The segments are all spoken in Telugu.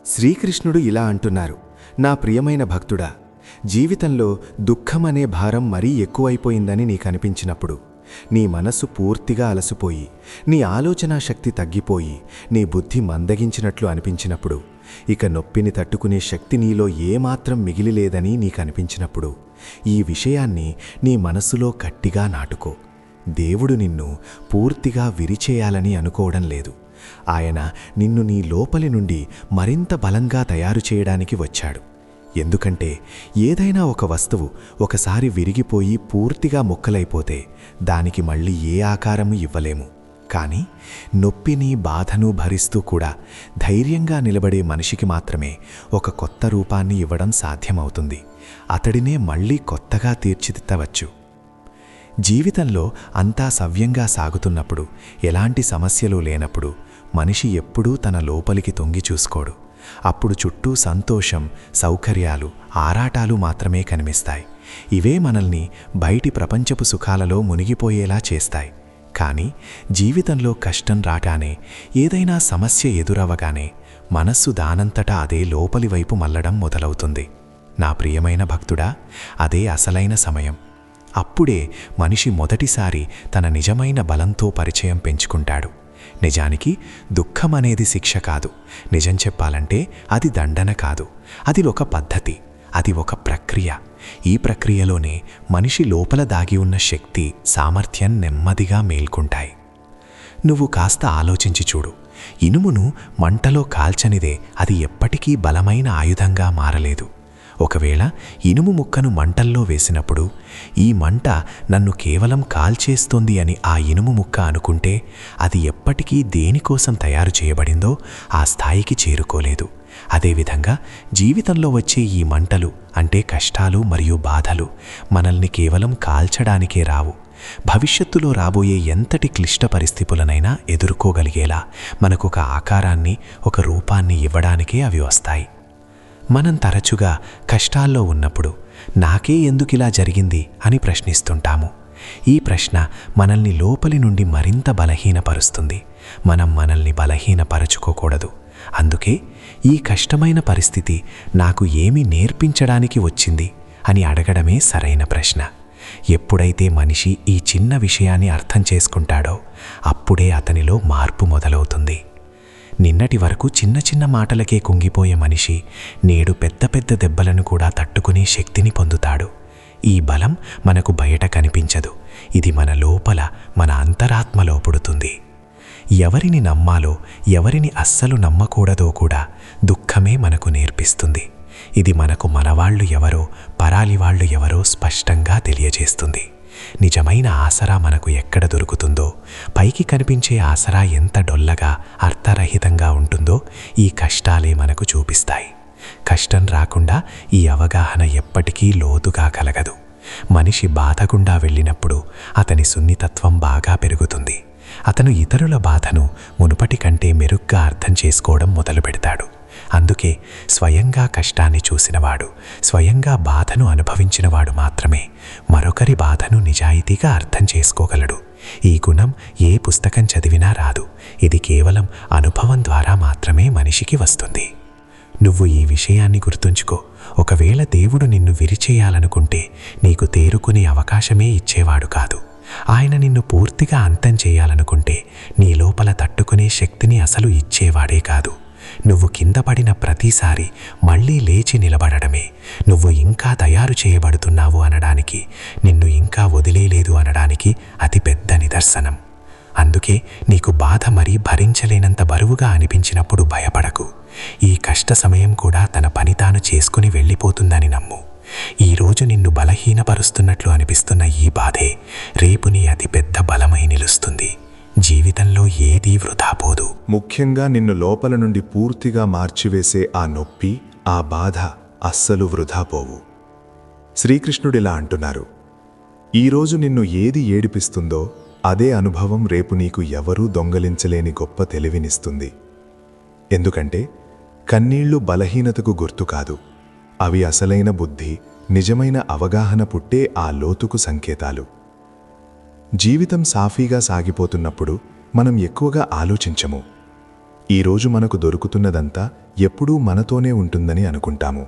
శ్రీకృష్ణుడు ఇలా అంటున్నారు, నా ప్రియమైన భక్తుడా, జీవితంలో దుఃఖమనే భారం మరీ ఎక్కువైపోయిందని నీకనిపించినప్పుడు, నీ మనస్సు పూర్తిగా అలసిపోయి, నీ ఆలోచనా శక్తి తగ్గిపోయి, నీ బుద్ధి మందగించినట్లు అనిపించినప్పుడు, ఇక నొప్పిని తట్టుకునే శక్తి నీలో ఏమాత్రం మిగిలిలేదని నీకనిపించినప్పుడు, ఈ విషయాన్ని నీ మనస్సులో గట్టిగా నాటుకో. దేవుడు నిన్ను పూర్తిగా విరిచేయాలని అనుకోవడం లేదు. ఆయన నిన్ను నీ లోపలి నుండి మరింత బలంగా తయారు చేయడానికి వచ్చాడు. ఎందుకంటే ఏదైనా ఒక వస్తువు ఒకసారి విరిగిపోయి పూర్తిగా ముక్కలైపోతే దానికి మళ్ళీ ఏ ఆకారము ఇవ్వలేము. కానీ నొప్పిని బాధను భరిస్తూ కూడా ధైర్యంగా నిలబడే మనిషికి మాత్రమే ఒక కొత్త రూపాన్ని ఇవ్వడం సాధ్యమవుతుంది. అతడినే మళ్ళీ కొత్తగా తీర్చిదిద్దవచ్చు. జీవితంలో అంతా సవ్యంగా సాగుతున్నప్పుడు, ఎలాంటి సమస్యలు లేనప్పుడు మనిషి ఎప్పుడూ తన లోపలికి తొంగి చూసుకోడు. అప్పుడు చుట్టూ సంతోషం, సౌకర్యాలు, ఆరాటాలు మాత్రమే కనిపిస్తాయి. ఇవే మనల్ని బయటి ప్రపంచపు సుఖాలలో మునిగిపోయేలా చేస్తాయి. కానీ జీవితంలో కష్టం రాగానే, ఏదైనా సమస్య ఎదురవగానే మనస్సు దానంతటా అదే లోపలి వైపు మళ్ళడం మొదలవుతుంది. నా ప్రియమైన భక్తుడా, అదే అసలైన సమయం. అప్పుడే మనిషి మొదటిసారి తన నిజమైన బలంతో పరిచయం పెంచుకుంటాడు. నిజానికి దుఃఖమనేది శిక్ష కాదు. నిజం చెప్పాలంటే అది దండన కాదు. అది ఒక పద్ధతి, అది ఒక ప్రక్రియ. ఈ ప్రక్రియలోనే మనిషి లోపల దాగి ఉన్న శక్తి, సామర్థ్యం నెమ్మదిగా మేల్కొంటాయి. నువ్వు కాస్త ఆలోచించి చూడు. ఇనుమును మంటలో కాల్చనిదే అది ఎప్పటికీ బలమైన ఆయుధంగా మారలేదు. ఒకవేళ ఇనుము ముక్కను మంటల్లో వేసినప్పుడు, ఈ మంట నన్ను కేవలం కాల్చేస్తోంది అని ఆ ఇనుము ముక్క అనుకుంటే, అది ఎప్పటికీ దేనికోసం తయారు చేయబడిందో ఆ స్థాయికి చేరుకోలేదు. అదేవిధంగా జీవితంలో వచ్చే ఈ మంటలు అంటే కష్టాలు మరియు బాధలు మనల్ని కేవలం కాల్చడానికే రావు. భవిష్యత్తులో రాబోయే ఎంతటి క్లిష్ట పరిస్థితులనైనా ఎదుర్కోగలిగేలా మనకొక ఆకారాన్ని, ఒక రూపాన్ని ఇవ్వడానికే అవి వస్తాయి. మనం తరచుగా కష్టాల్లో ఉన్నప్పుడు నాకే ఎందుకిలా జరిగింది అని ప్రశ్నిస్తుంటాము. ఈ ప్రశ్న మనల్ని లోపలి నుండి మరింత బలహీనపరుస్తుంది. మనం మనల్ని బలహీనపరచుకోకూడదు. అందుకే ఈ కష్టమైన పరిస్థితి నాకు ఏమి నేర్పించడానికి వచ్చింది అని అడగడమే సరైన ప్రశ్న. ఎప్పుడైతే మనిషి ఈ చిన్న విషయాన్ని అర్థం చేసుకుంటాడో అప్పుడే అతనిలో మార్పు మొదలవుతుంది. నిన్నటి వరకు చిన్న చిన్న మాటలకే కుంగిపోయే మనిషి నేడు పెద్ద పెద్ద దెబ్బలను కూడా తట్టుకునే శక్తిని పొందుతాడు. ఈ బలం మనకు బయట కనిపించదు. ఇది మన లోపల, మన అంతరాత్మలో పుడుతుంది. ఎవరిని నమ్మాలో, ఎవరిని అస్సలు నమ్మకూడదో కూడా దుఃఖమే మనకు నేర్పిస్తుంది. ఇది మనకు మనవాళ్లు ఎవరో, పరాలివాళ్లు ఎవరో స్పష్టంగా తెలియజేస్తుంది. నిజమైన ఆసరా మనకు ఎక్కడ దొరుకుతుందో, పైకి కనిపించే ఆసరా ఎంత డొల్లగా, అర్థరహితంగా ఉంటుందో ఈ కష్టాలే మనకు చూపిస్తాయి. కష్టం రాకుండా ఈ అవగాహన ఎప్పటికీ లోతుగా కలగదు. మనిషి బాధగుండా వెళ్ళినప్పుడు అతని సున్నితత్వం బాగా పెరుగుతుంది. అతను ఇతరుల బాధను మునుపటి కంటే మెరుగ్గా అర్థం చేసుకోవడం మొదలుపెడతాడు. అందుకే స్వయంగా కష్టాన్ని చూసినవాడు, స్వయంగా బాధను అనుభవించినవాడు మాత్రమే మరొకరి బాధను నిజాయితీగా అర్థం చేసుకోగలడు. ఈ గుణం ఏ పుస్తకం చదివినా రాదు. ఇది కేవలం అనుభవం ద్వారా మాత్రమే మనిషికి వస్తుంది. నువ్వు ఈ విషయాన్ని గుర్తుంచుకో. ఒకవేళ దేవుడు నిన్ను విరిచేయాలనుకుంటే నీకు తేరుకునే అవకాశమే ఇచ్చేవాడు కాదు. ఆయన నిన్ను పూర్తిగా అంతం చేయాలనుకుంటే నీ లోపల తట్టుకునే శక్తిని అసలు ఇచ్చేవాడే కాదు. నువ్వు కింద పడిన ప్రతిసారి మళ్ళీ లేచి నిలబడడమే నువ్వు ఇంకా తయారు చేయబడుతున్నావు అనడానికి, నిన్ను ఇంకా వదిలేలేదు అనడానికి అతిపెద్ద నిదర్శనం. అందుకే నీకు బాధ మరీ భరించలేనంత బరువుగా అనిపించినప్పుడు భయపడకు. ఈ కష్ట సమయం కూడా తన పని తాను చేసుకుని వెళ్ళిపోతుందని నమ్ము. ఈరోజు నిన్ను బలహీనపరుస్తున్నట్లు అనిపిస్తున్న ఈ బాధే రేపు నీ అతిపెద్ద బలమై నిలుస్తుంది. జీవితంలో ఏదీ వృధా పోదు. ముఖ్యంగా నిన్ను లోపల నుండి పూర్తిగా మార్చివేసే ఆ నొప్పి, ఆ బాధ అస్సలు వృధా పోవు. శ్రీకృష్ణుడిలా అంటున్నారు, ఈరోజు నిన్ను ఏది ఏడిపిస్తుందో అదే అనుభవం రేపు నీకు ఎవరూ దొంగలించలేని గొప్ప తెలివినిస్తుంది. ఎందుకంటే కన్నీళ్లు బలహీనతకు గుర్తు కాదు. అవి అసలైన బుద్ధి, నిజమైన అవగాహన పుట్టే ఆ లోతుకు సంకేతాలు. జీవితం సాఫీగా సాగిపోతున్నప్పుడు మనం ఎక్కువగా ఆలోచించము. ఈరోజు మనకు దొరుకుతున్నదంతా ఎప్పుడూ మనతోనే ఉంటుందని అనుకుంటాము.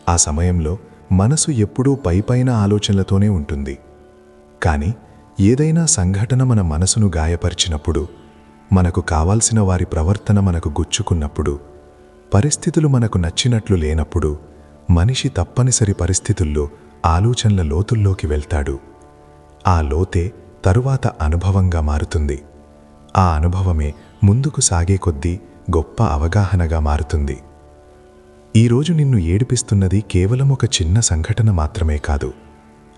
ఆ సమయంలో మనసు ఎప్పుడూ పైపైన ఆలోచనలతోనే ఉంటుంది. కానీ ఏదైనా సంఘటన మన మనసును గాయపరిచినప్పుడు, మనకు కావాల్సిన వారి ప్రవర్తన మనకు గుచ్చుకున్నప్పుడు, పరిస్థితులు మనకు నచ్చినట్లు లేనప్పుడు, మనిషి తప్పనిసరి పరిస్థితుల్లో ఆలోచనల లోతుల్లోకి వెళ్తాడు. ఆ లోతే తరువాత అనుభవంగా మారుతుంది. ఆ అనుభవమే ముందుకు సాగే కొద్దీ గొప్ప అవగాహనగా మారుతుంది. ఈరోజు నిన్ను ఏడిపిస్తున్నది కేవలం ఒక చిన్న సంఘటన మాత్రమే కాదు.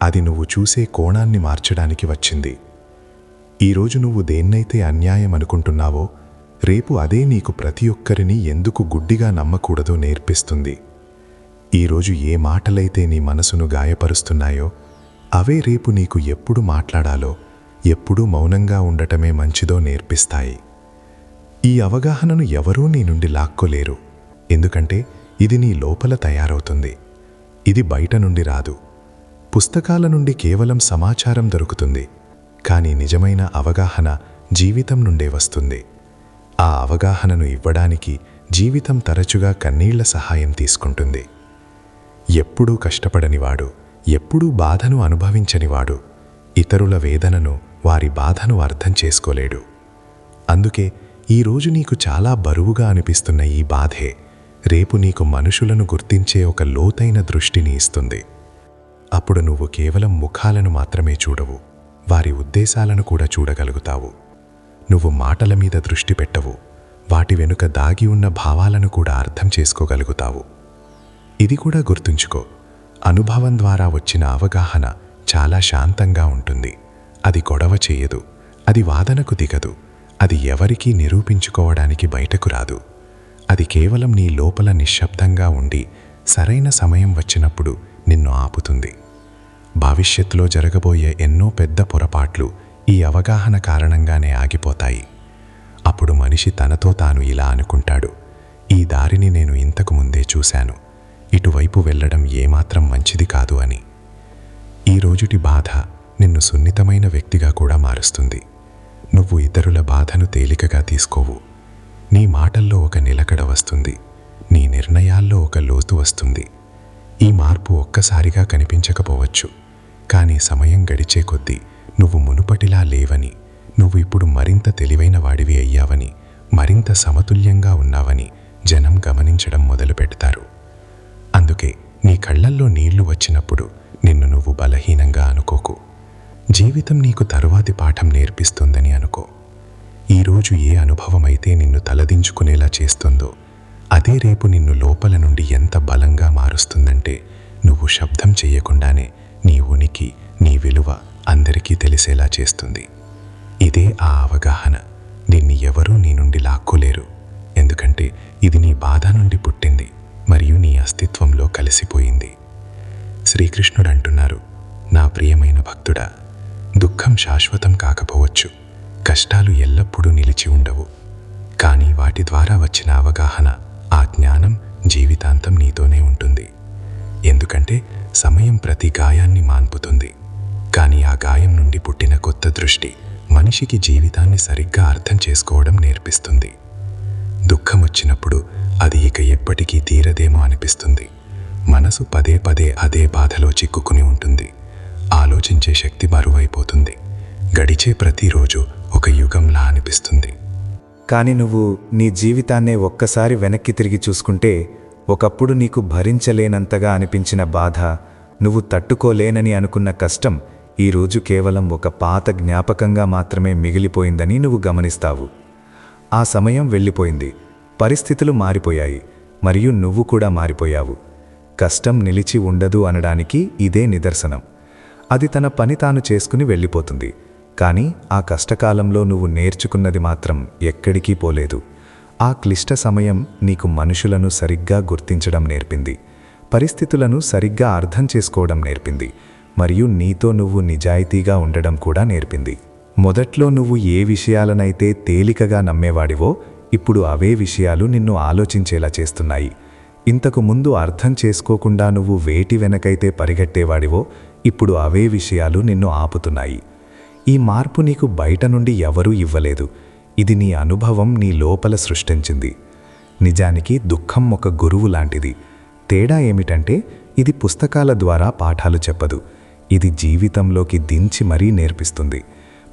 అది నువ్వు చూసే కోణాన్ని మార్చడానికి వచ్చింది. ఈరోజు నువ్వు దేన్నైతే అన్యాయం అనుకుంటున్నావో, రేపు అదే నీకు ప్రతి ఒక్కరిని ఎందుకు గుడ్డిగా నమ్మకూడదో నేర్పిస్తుంది. ఈరోజు ఏ మాటలైతే నీ మనసును గాయపరుస్తున్నాయో, అవే రేపు నీకు ఎప్పుడు మాట్లాడాలో, ఎప్పుడూ మౌనంగా ఉండటమే మంచిదో నేర్పిస్తాయి. ఈ అవగాహనను ఎవరూ నీ నుండి లాక్కోలేరు. ఎందుకంటే ఇది నీ లోపల తయారవుతుంది. ఇది బయట నుండి రాదు. పుస్తకాల నుండి కేవలం సమాచారం దొరుకుతుంది. కానీ నిజమైన అవగాహన జీవితం నుండే వస్తుంది. ఆ అవగాహనను ఇవ్వడానికి జీవితం తరచుగా కన్నీళ్ల సహాయం తీసుకుంటుంది. ఎప్పుడూ కష్టపడనివాడు, ఎప్పుడూ బాధను అనుభవించనివాడు ఇతరుల వేదనను, వారి బాధను అర్థం చేసుకోలేడు. అందుకే ఈరోజు నీకు చాలా బరువుగా అనిపిస్తున్న ఈ బాధే రేపు నీకు మనుషులను గుర్తించే ఒక లోతైన దృష్టిని ఇస్తుంది. అప్పుడు నువ్వు కేవలం ముఖాలను మాత్రమే చూడవు, వారి ఉద్దేశాలను కూడా చూడగలుగుతావు. నువ్వు మాటల మీద దృష్టి పెట్టవు, వాటి వెనుక దాగి ఉన్న భావాలను కూడా అర్థం చేసుకోగలుగుతావు. ఇది కూడా గుర్తుంచుకో, అనుభవం ద్వారా వచ్చిన అవగాహన చాలా శాంతంగా ఉంటుంది. అది గొడవ చేయదు, అది వాదనకు దిగదు, అది ఎవరికీ నిరూపించుకోవడానికి బయటకు రాదు. అది కేవలం నీ లోపల నిశ్శబ్దంగా ఉండి సరైన సమయం వచ్చినప్పుడు నిన్ను ఆపుతుంది. భవిష్యత్తులో జరగబోయే ఎన్నో పెద్ద పొరపాట్లు ఈ అవగాహన కారణంగానే ఆగిపోతాయి. అప్పుడు మనిషి తనతో తాను ఇలా అనుకుంటాడు, ఈ దారిని నేను ఇంతకు ముందే చూశాను, ఇటువైపు వెళ్ళడం ఏమాత్రం మంచిది కాదు అని. ఈ రోజుటి బాధ నిన్ను సున్నితమైన వ్యక్తిగా కూడా మారుస్తుంది. నువ్వు ఇతరుల బాధను తేలికగా తీసుకోవు. నీ మాటల్లో ఒక నిలకడ వస్తుంది, నీ నిర్ణయాల్లో ఒక లోతు వస్తుంది. ఈ మార్పు ఒక్కసారిగా కనిపించకపోవచ్చు, కానీ సమయం గడిచే కొద్దీ నువ్వు మునుపటిలా లేవని, నువ్వు ఇప్పుడు మరింత తెలివైన వాడివి అయ్యావని, మరింత సమతుల్యంగా ఉన్నావని జనం గమనించడం మొదలుపెడతారు. అందుకే నీ కళ్ళల్లో నీళ్లు వచ్చినప్పుడు నిన్ను నువ్వు బలహీనంగా అనుకోకు. జీవితం నీకు తరువాతి పాఠం నేర్పిస్తుందని అనుకో. ఈరోజు ఏ అనుభవమైతే నిన్ను తలదించుకునేలా చేస్తుందో, అదే రేపు నిన్ను లోపల నుండి ఎంత బలంగా మారుస్తుందంటే, నువ్వు శబ్దం చేయకుండానే నీ ఉనికి, నీ విలువ అందరికీ తెలిసేలా చేస్తుంది. ఇదే ఆ అవగాహన. దీన్ని ఎవరూ నీ నుండి లాక్కోలేరు. ఎందుకంటే ఇది నీ బాధ నుండి పుట్టింది మరియు నీ అస్తిత్వంలో కలిసిపోయింది. శ్రీకృష్ణుడు అంటున్నారు, నా ప్రియమైన భక్తుడా, దుఃఖం శాశ్వతం కాకపోవచ్చు, కష్టాలు ఎల్లప్పుడూ నిలిచి ఉండవు. కానీ వాటి ద్వారా వచ్చిన అవగాహన, ఆ జ్ఞానం జీవితాంతం నీతోనే ఉంటుంది. ఎందుకంటే సమయం ప్రతి గాయాన్ని మాన్పుతుంది. కానీ ఆ గాయం నుండి పుట్టిన కొత్త దృష్టి మనిషికి జీవితాన్ని సరిగ్గా అర్థం చేసుకోవడం నేర్పిస్తుంది. దుఃఖం వచ్చినప్పుడు అది ఇక ఎప్పటికీ తీరదేమో అనిపిస్తుంది. మనసు పదే పదే అదే బాధలో చిక్కుకుని ఉంటుంది. ఆలోచించే శక్తి బరువైపోతుంది. గడిచే ప్రతిరోజు ఒక యుగంలా అనిపిస్తుంది. కానీ నువ్వు నీ జీవితాన్నే ఒక్కసారి వెనక్కి తిరిగి చూసుకుంటే, ఒకప్పుడు నీకు భరించలేనంతగా అనిపించిన బాధ, నువ్వు తట్టుకోలేనని అనుకున్న కష్టం ఈరోజు కేవలం ఒక పాత జ్ఞాపకంగా మాత్రమే మిగిలిపోయిందని నువ్వు గమనిస్తావు. ఆ సమయం వెళ్ళిపోయింది, పరిస్థితులు మారిపోయాయి, మరియు నువ్వు కూడా మారిపోయావు. కష్టం నిలిచి ఉండదు అనడానికి ఇదే నిదర్శనం. అది తన పని తాను చేసుకుని వెళ్ళిపోతుంది. కానీ ఆ కష్టకాలంలో నువ్వు నేర్చుకున్నది మాత్రం ఎక్కడికి పోలేదు. ఆ క్లిష్ట సమయం నీకు మనుషులను సరిగ్గా గుర్తించడం నేర్పింది, పరిస్థితులను సరిగ్గా అర్థం చేసుకోవడం నేర్పింది, మరియు నీతో నువ్వు నిజాయితీగా ఉండడం కూడా నేర్పింది. మొదట్లో నువ్వు ఏ విషయాలనైతే తేలికగా నమ్మేవాడివో, ఇప్పుడు అవే విషయాలు నిన్ను ఆలోచించేలా చేస్తున్నాయి. ఇంతకు ముందు అర్థం చేసుకోకుండా నువ్వు వేటి వెనకైతే పరిగెట్టేవాడివో, ఇప్పుడు అవే విషయాలు నిన్ను ఆపుతున్నాయి. ఈ మార్పు నీకు బయట నుండి ఎవరూ ఇవ్వలేదు. ఇది నీ అనుభవం నీ లోపల సృష్టించింది. నిజానికి దుఃఖం ఒక గురువు లాంటిది. తేడా ఏమిటంటే ఇది పుస్తకాల ద్వారా పాఠాలు చెప్పదు. ఇది జీవితంలోకి దించి మరీ నేర్పిస్తుంది.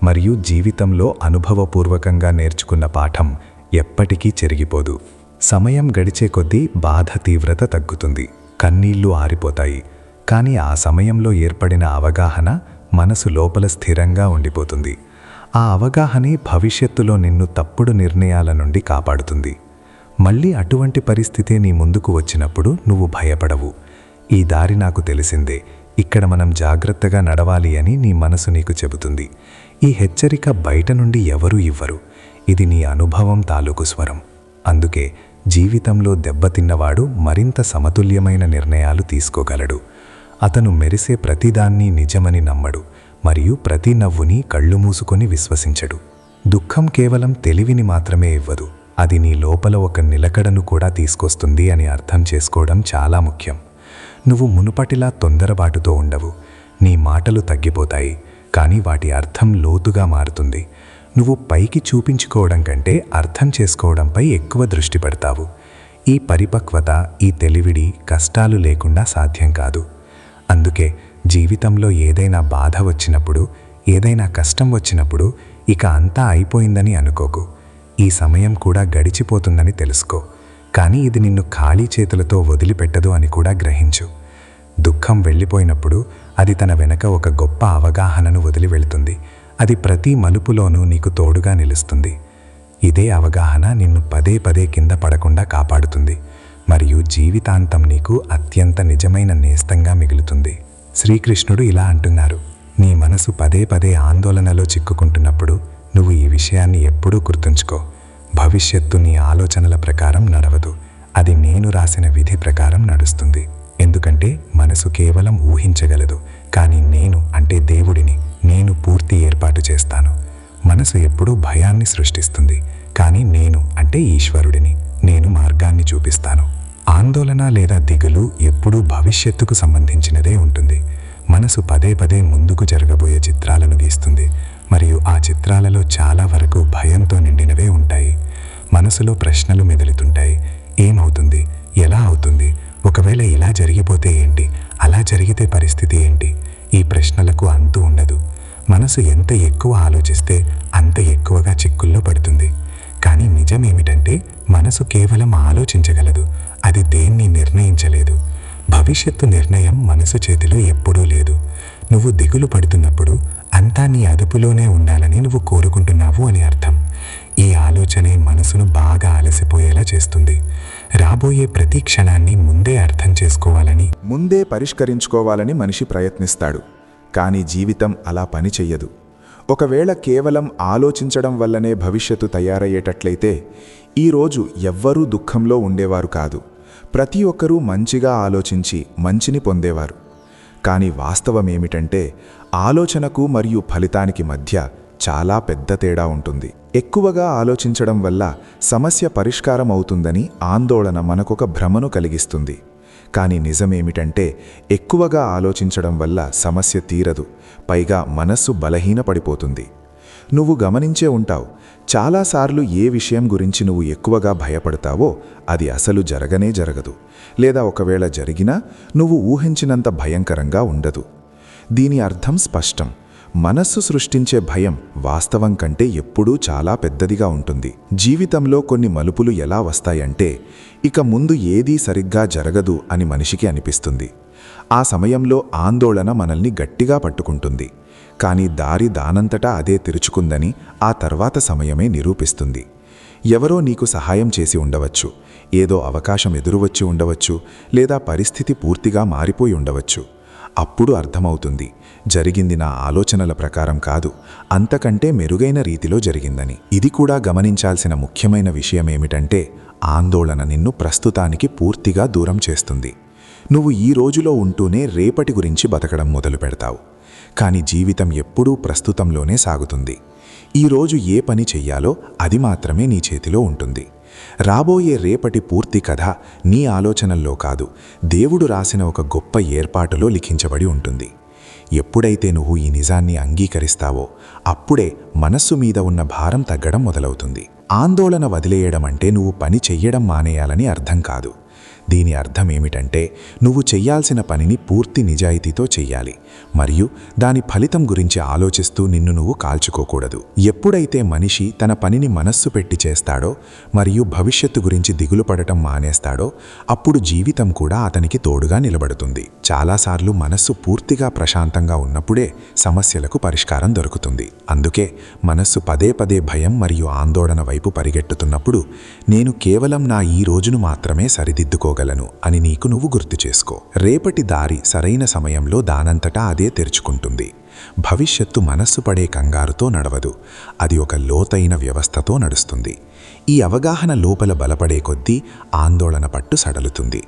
మరియు జీవితంలో అనుభవపూర్వకంగా నేర్చుకున్న పాఠం ఎప్పటికీ చెరిగిపోదు. సమయం గడిచే కొద్దీ బాధ తీవ్రత తగ్గుతుంది, కన్నీళ్లు ఆరిపోతాయి. కానీ ఆ సమయంలో ఏర్పడిన అవగాహన మనసు లోపల స్థిరంగా ఉండిపోతుంది. ఆ అవగాహనే భవిష్యత్తులో నిన్ను తప్పుడు నిర్ణయాల నుండి కాపాడుతుంది. మళ్ళీ అటువంటి పరిస్థితే నీ ముందుకు వచ్చినప్పుడు నువ్వు భయపడవు. ఈ దారి నాకు తెలిసిందే, ఇక్కడ మనం జాగ్రత్తగా నడవాలి అని నీ మనసు నీకు చెబుతుంది. ఈ హెచ్చరిక బయట నుండి ఎవరూ ఇవ్వరు. ఇది నీ అనుభవం తాలూకు స్వరం. అందుకే జీవితంలో దెబ్బతిన్నవాడు మరింత సమతుల్యమైన నిర్ణయాలు తీసుకోగలడు. అతను మెరిసే ప్రతిదాన్ని నిజమని నమ్మడు మరియు ప్రతి నవ్వుని కళ్ళు మూసుకొని విశ్వసించడు. దుఃఖం కేవలం తెలివిని మాత్రమే ఇవ్వదు, అది నీ లోపల ఒక నిలకడను కూడా తీసుకొస్తుంది అని అర్థం చేసుకోవడం చాలా ముఖ్యం. నువ్వు మునుపటిలా తొందరపాటుతో ఉండవు. నీ మాటలు తగ్గిపోతాయి, కానీ వాటి అర్థం లోతుగా మారుతుంది. నువ్వు పైకి చూపించుకోవడం కంటే అర్థం చేసుకోవడంపై ఎక్కువ దృష్టి పెడతావు. ఈ పరిపక్వత, ఈ తెలివిడి కష్టాలు లేకుండా సాధ్యం కాదు. అందుకే జీవితంలో ఏదైనా బాధ వచ్చినప్పుడు, ఏదైనా కష్టం వచ్చినప్పుడు ఇక అంతా అయిపోయిందని అనుకోకు. ఈ సమయం కూడా గడిచిపోతుందని తెలుసుకో. కానీ ఇది నిన్ను ఖాళీ చేతులతో వదిలిపెట్టదు అని కూడా గ్రహించు. దుఃఖం వెళ్ళిపోయినప్పుడు అది తన వెనక ఒక గొప్ప అవగాహనను వదిలి వెళ్తుంది. అది ప్రతి మలుపులోనూ నీకు తోడుగా నిలుస్తుంది. ఇదే అవగాహన నిన్ను పదే పదే కింద పడకుండా కాపాడుతుంది మరియు జీవితాంతం నీకు అత్యంత నిజమైన నేస్తంగా మిగులుతుంది. శ్రీకృష్ణుడు ఇలా అంటున్నారు, నీ మనసు పదే పదే ఆందోళనలో చిక్కుకుంటున్నప్పుడు నువ్వు ఈ విషయాన్ని ఎప్పుడూ గుర్తుంచుకో. భవిష్యత్తు నీ ఆలోచనల ప్రకారం నడవదు, అది నేను రాసిన విధి ప్రకారం నడుస్తుంది. ఎందుకంటే మనసు కేవలం ఊహించగలదు, కానీ నేను అంటే దేవుడిని నేను పూర్తి ఏర్పాటు చేస్తాను. మనసు ఎప్పుడూ భయాన్ని సృష్టిస్తుంది, కానీ నేను అంటే ఈశ్వరుడిని నేను మార్గాన్ని చూపిస్తాను. ఆందోళన లేదా దిగులు ఎప్పుడూ భవిష్యత్తుకు సంబంధించినదే ఉంటుంది. మనసు పదే పదే ముందుకు జరగబోయే చిత్రాలను గీస్తుంది మరియు ఆ చిత్రాలలో చాలా వరకు భయంతో నిండినవే ఉంటాయి. మనసులో ప్రశ్నలు మెదులుతుంటాయి. ఏమవుతుంది, ఎలా అవుతుంది, ఒకవేళ ఇలా జరిగిపోతే ఏంటి, అలా జరిగితే పరిస్థితి ఏంటి? ఈ ప్రశ్నలకు అంతు ఉండదు. మనసు ఎంత ఎక్కువ ఆలోచిస్తే అంత ఎక్కువగా చిక్కుల్లో పడుతుంది. కానీ నిజమేమిటంటే మనసు కేవలం ఆలోచించగలదు, అది దేన్ని నిర్ణయించలేదు. భవిష్యత్తు నిర్ణయం మనసు చేతిలో ఎప్పుడూ లేదు. నువ్వు దిగులు పడుతున్నప్పుడు అంతా నీ అదుపులోనే ఉండాలని నువ్వు కోరుకుంటున్నావు అని అర్థం. ఈ ఆలోచనే మనసును బాగా అలసిపోయేలా చేస్తుంది. రాబోయే ప్రతి క్షణాన్ని ముందే అర్థం చేసుకోవాలని, ముందే పరిష్కరించుకోవాలని మనిషి ప్రయత్నిస్తాడు. కానీ జీవితం అలా పని చెయ్యదు. ఒకవేళ కేవలం ఆలోచించడం వల్లనే భవిష్యత్తు తయారయ్యేటట్లయితే ఈరోజు ఎవ్వరూ దుఃఖంలో ఉండేవారు కాదు. ప్రతి ఒక్కరూ మంచిగా ఆలోచించి మంచిని పొందేవారు. కానీ వాస్తవమేమిటంటే ఆలోచనకు మరియు ఫలితానికి మధ్య చాలా పెద్ద తేడా ఉంటుంది. ఎక్కువగా ఆలోచించడం వల్ల సమస్య పరిష్కారం అవుతుందని ఆందోళన మనకొక భ్రమను కలిగిస్తుంది. కానీ నిజమేమిటంటే ఎక్కువగా ఆలోచించడం వల్ల సమస్య తీరదు, పైగా మనస్సు బలహీనపడిపోతుంది. నువ్వు గమనించే ఉంటావు, చాలాసార్లు ఏ విషయం గురించి నువ్వు ఎక్కువగా భయపడతావో అది అసలు జరగనే జరగదు, లేదా ఒకవేళ జరిగినా నువ్వు ఊహించినంత భయంకరంగా ఉండదు. దీని అర్థం స్పష్టం. మనస్సు సృష్టించే భయం వాస్తవం కంటే ఎప్పుడూ చాలా పెద్దదిగా ఉంటుంది. జీవితంలో కొన్ని మలుపులు ఎలా వస్తాయంటే ఇక ముందు ఏదీ సరిగ్గా జరగదు అని మనిషికి అనిపిస్తుంది. ఆ సమయంలో ఆందోళన మనల్ని గట్టిగా పట్టుకుంటుంది. కానీ దారి దానంతటా అదే తెరుచుకుందని ఆ తర్వాత సమయమే నిరూపిస్తుంది. ఎవరో నీకు సహాయం చేసి ఉండవచ్చు, ఏదో అవకాశం ఎదురువచ్చి ఉండవచ్చు, లేదా పరిస్థితి పూర్తిగా మారిపోయి ఉండవచ్చు. అప్పుడు అర్థమవుతుంది, జరిగింది నా ఆలోచనల ప్రకారం కాదు, అంతకంటే మెరుగైన రీతిలో జరిగిందని. ఇది కూడా గమనించాల్సిన ముఖ్యమైన విషయమేమిటంటే ఆందోళన నిన్ను ప్రస్తుతానికి పూర్తిగా దూరం చేస్తుంది. నువ్వు ఈ రోజులో ఉంటూనే రేపటి గురించి బతకడం మొదలు పెడతావు. కానీ జీవితం ఎప్పుడూ ప్రస్తుతంలోనే సాగుతుంది. ఈరోజు ఏ పని చెయ్యాలో అది మాత్రమే నీ చేతిలో ఉంటుంది. రాబోయే రేపటి పూర్తి కథ నీ ఆలోచనల్లో కాదు, దేవుడు రాసిన ఒక గొప్ప ఏర్పాటులో లిఖించబడి ఉంటుంది. ఎప్పుడైతే నువ్వు ఈ నిజాన్ని అంగీకరిస్తావో అప్పుడే మనస్సు మీద ఉన్న భారం తగ్గడం మొదలవుతుంది. ఆందోళన వదిలేయడం అంటే నువ్వు పని చెయ్యడం మానేయాలని అర్థం కాదు. దీని అర్థం ఏమిటంటే నువ్వు చెయ్యాల్సిన పనిని పూర్తి నిజాయితీతో చెయ్యాలి మరియు దాని ఫలితం గురించి ఆలోచిస్తూ నిన్ను నువ్వు కాల్చుకోకూడదు. ఎప్పుడైతే మనిషి తన పనిని మనస్సు పెట్టి చేస్తాడో మరియు భవిష్యత్తు గురించి దిగులు పడటం మానేస్తాడో అప్పుడు జీవితం కూడా అతనికి తోడుగా నిలబడుతుంది. చాలాసార్లు మనస్సు పూర్తిగా ప్రశాంతంగా ఉన్నప్పుడే సమస్యలకు పరిష్కారం దొరుకుతుంది. అందుకే మనస్సు పదే పదే భయం మరియు ఆందోళన వైపు పరిగెట్టుతున్నప్పుడు నేను కేవలం నా ఈ రోజును మాత్రమే సరిదిద్దుకోగలను అని నీకు నువ్వు గుర్తు చేసుకో. రేపటి దారి సరైన సమయంలో దానంతటా అదే తెరుచుకుంటుంది. భవిష్యత్తు మనస్సు పడే కంగారుతో నడవదు, అది ఒక లోతైన వ్యవస్థతో నడుస్తుంది. ఈ అవగాహన లోపల బలపడే కొద్దీ ఆందోళన పట్టు సడలుతుంది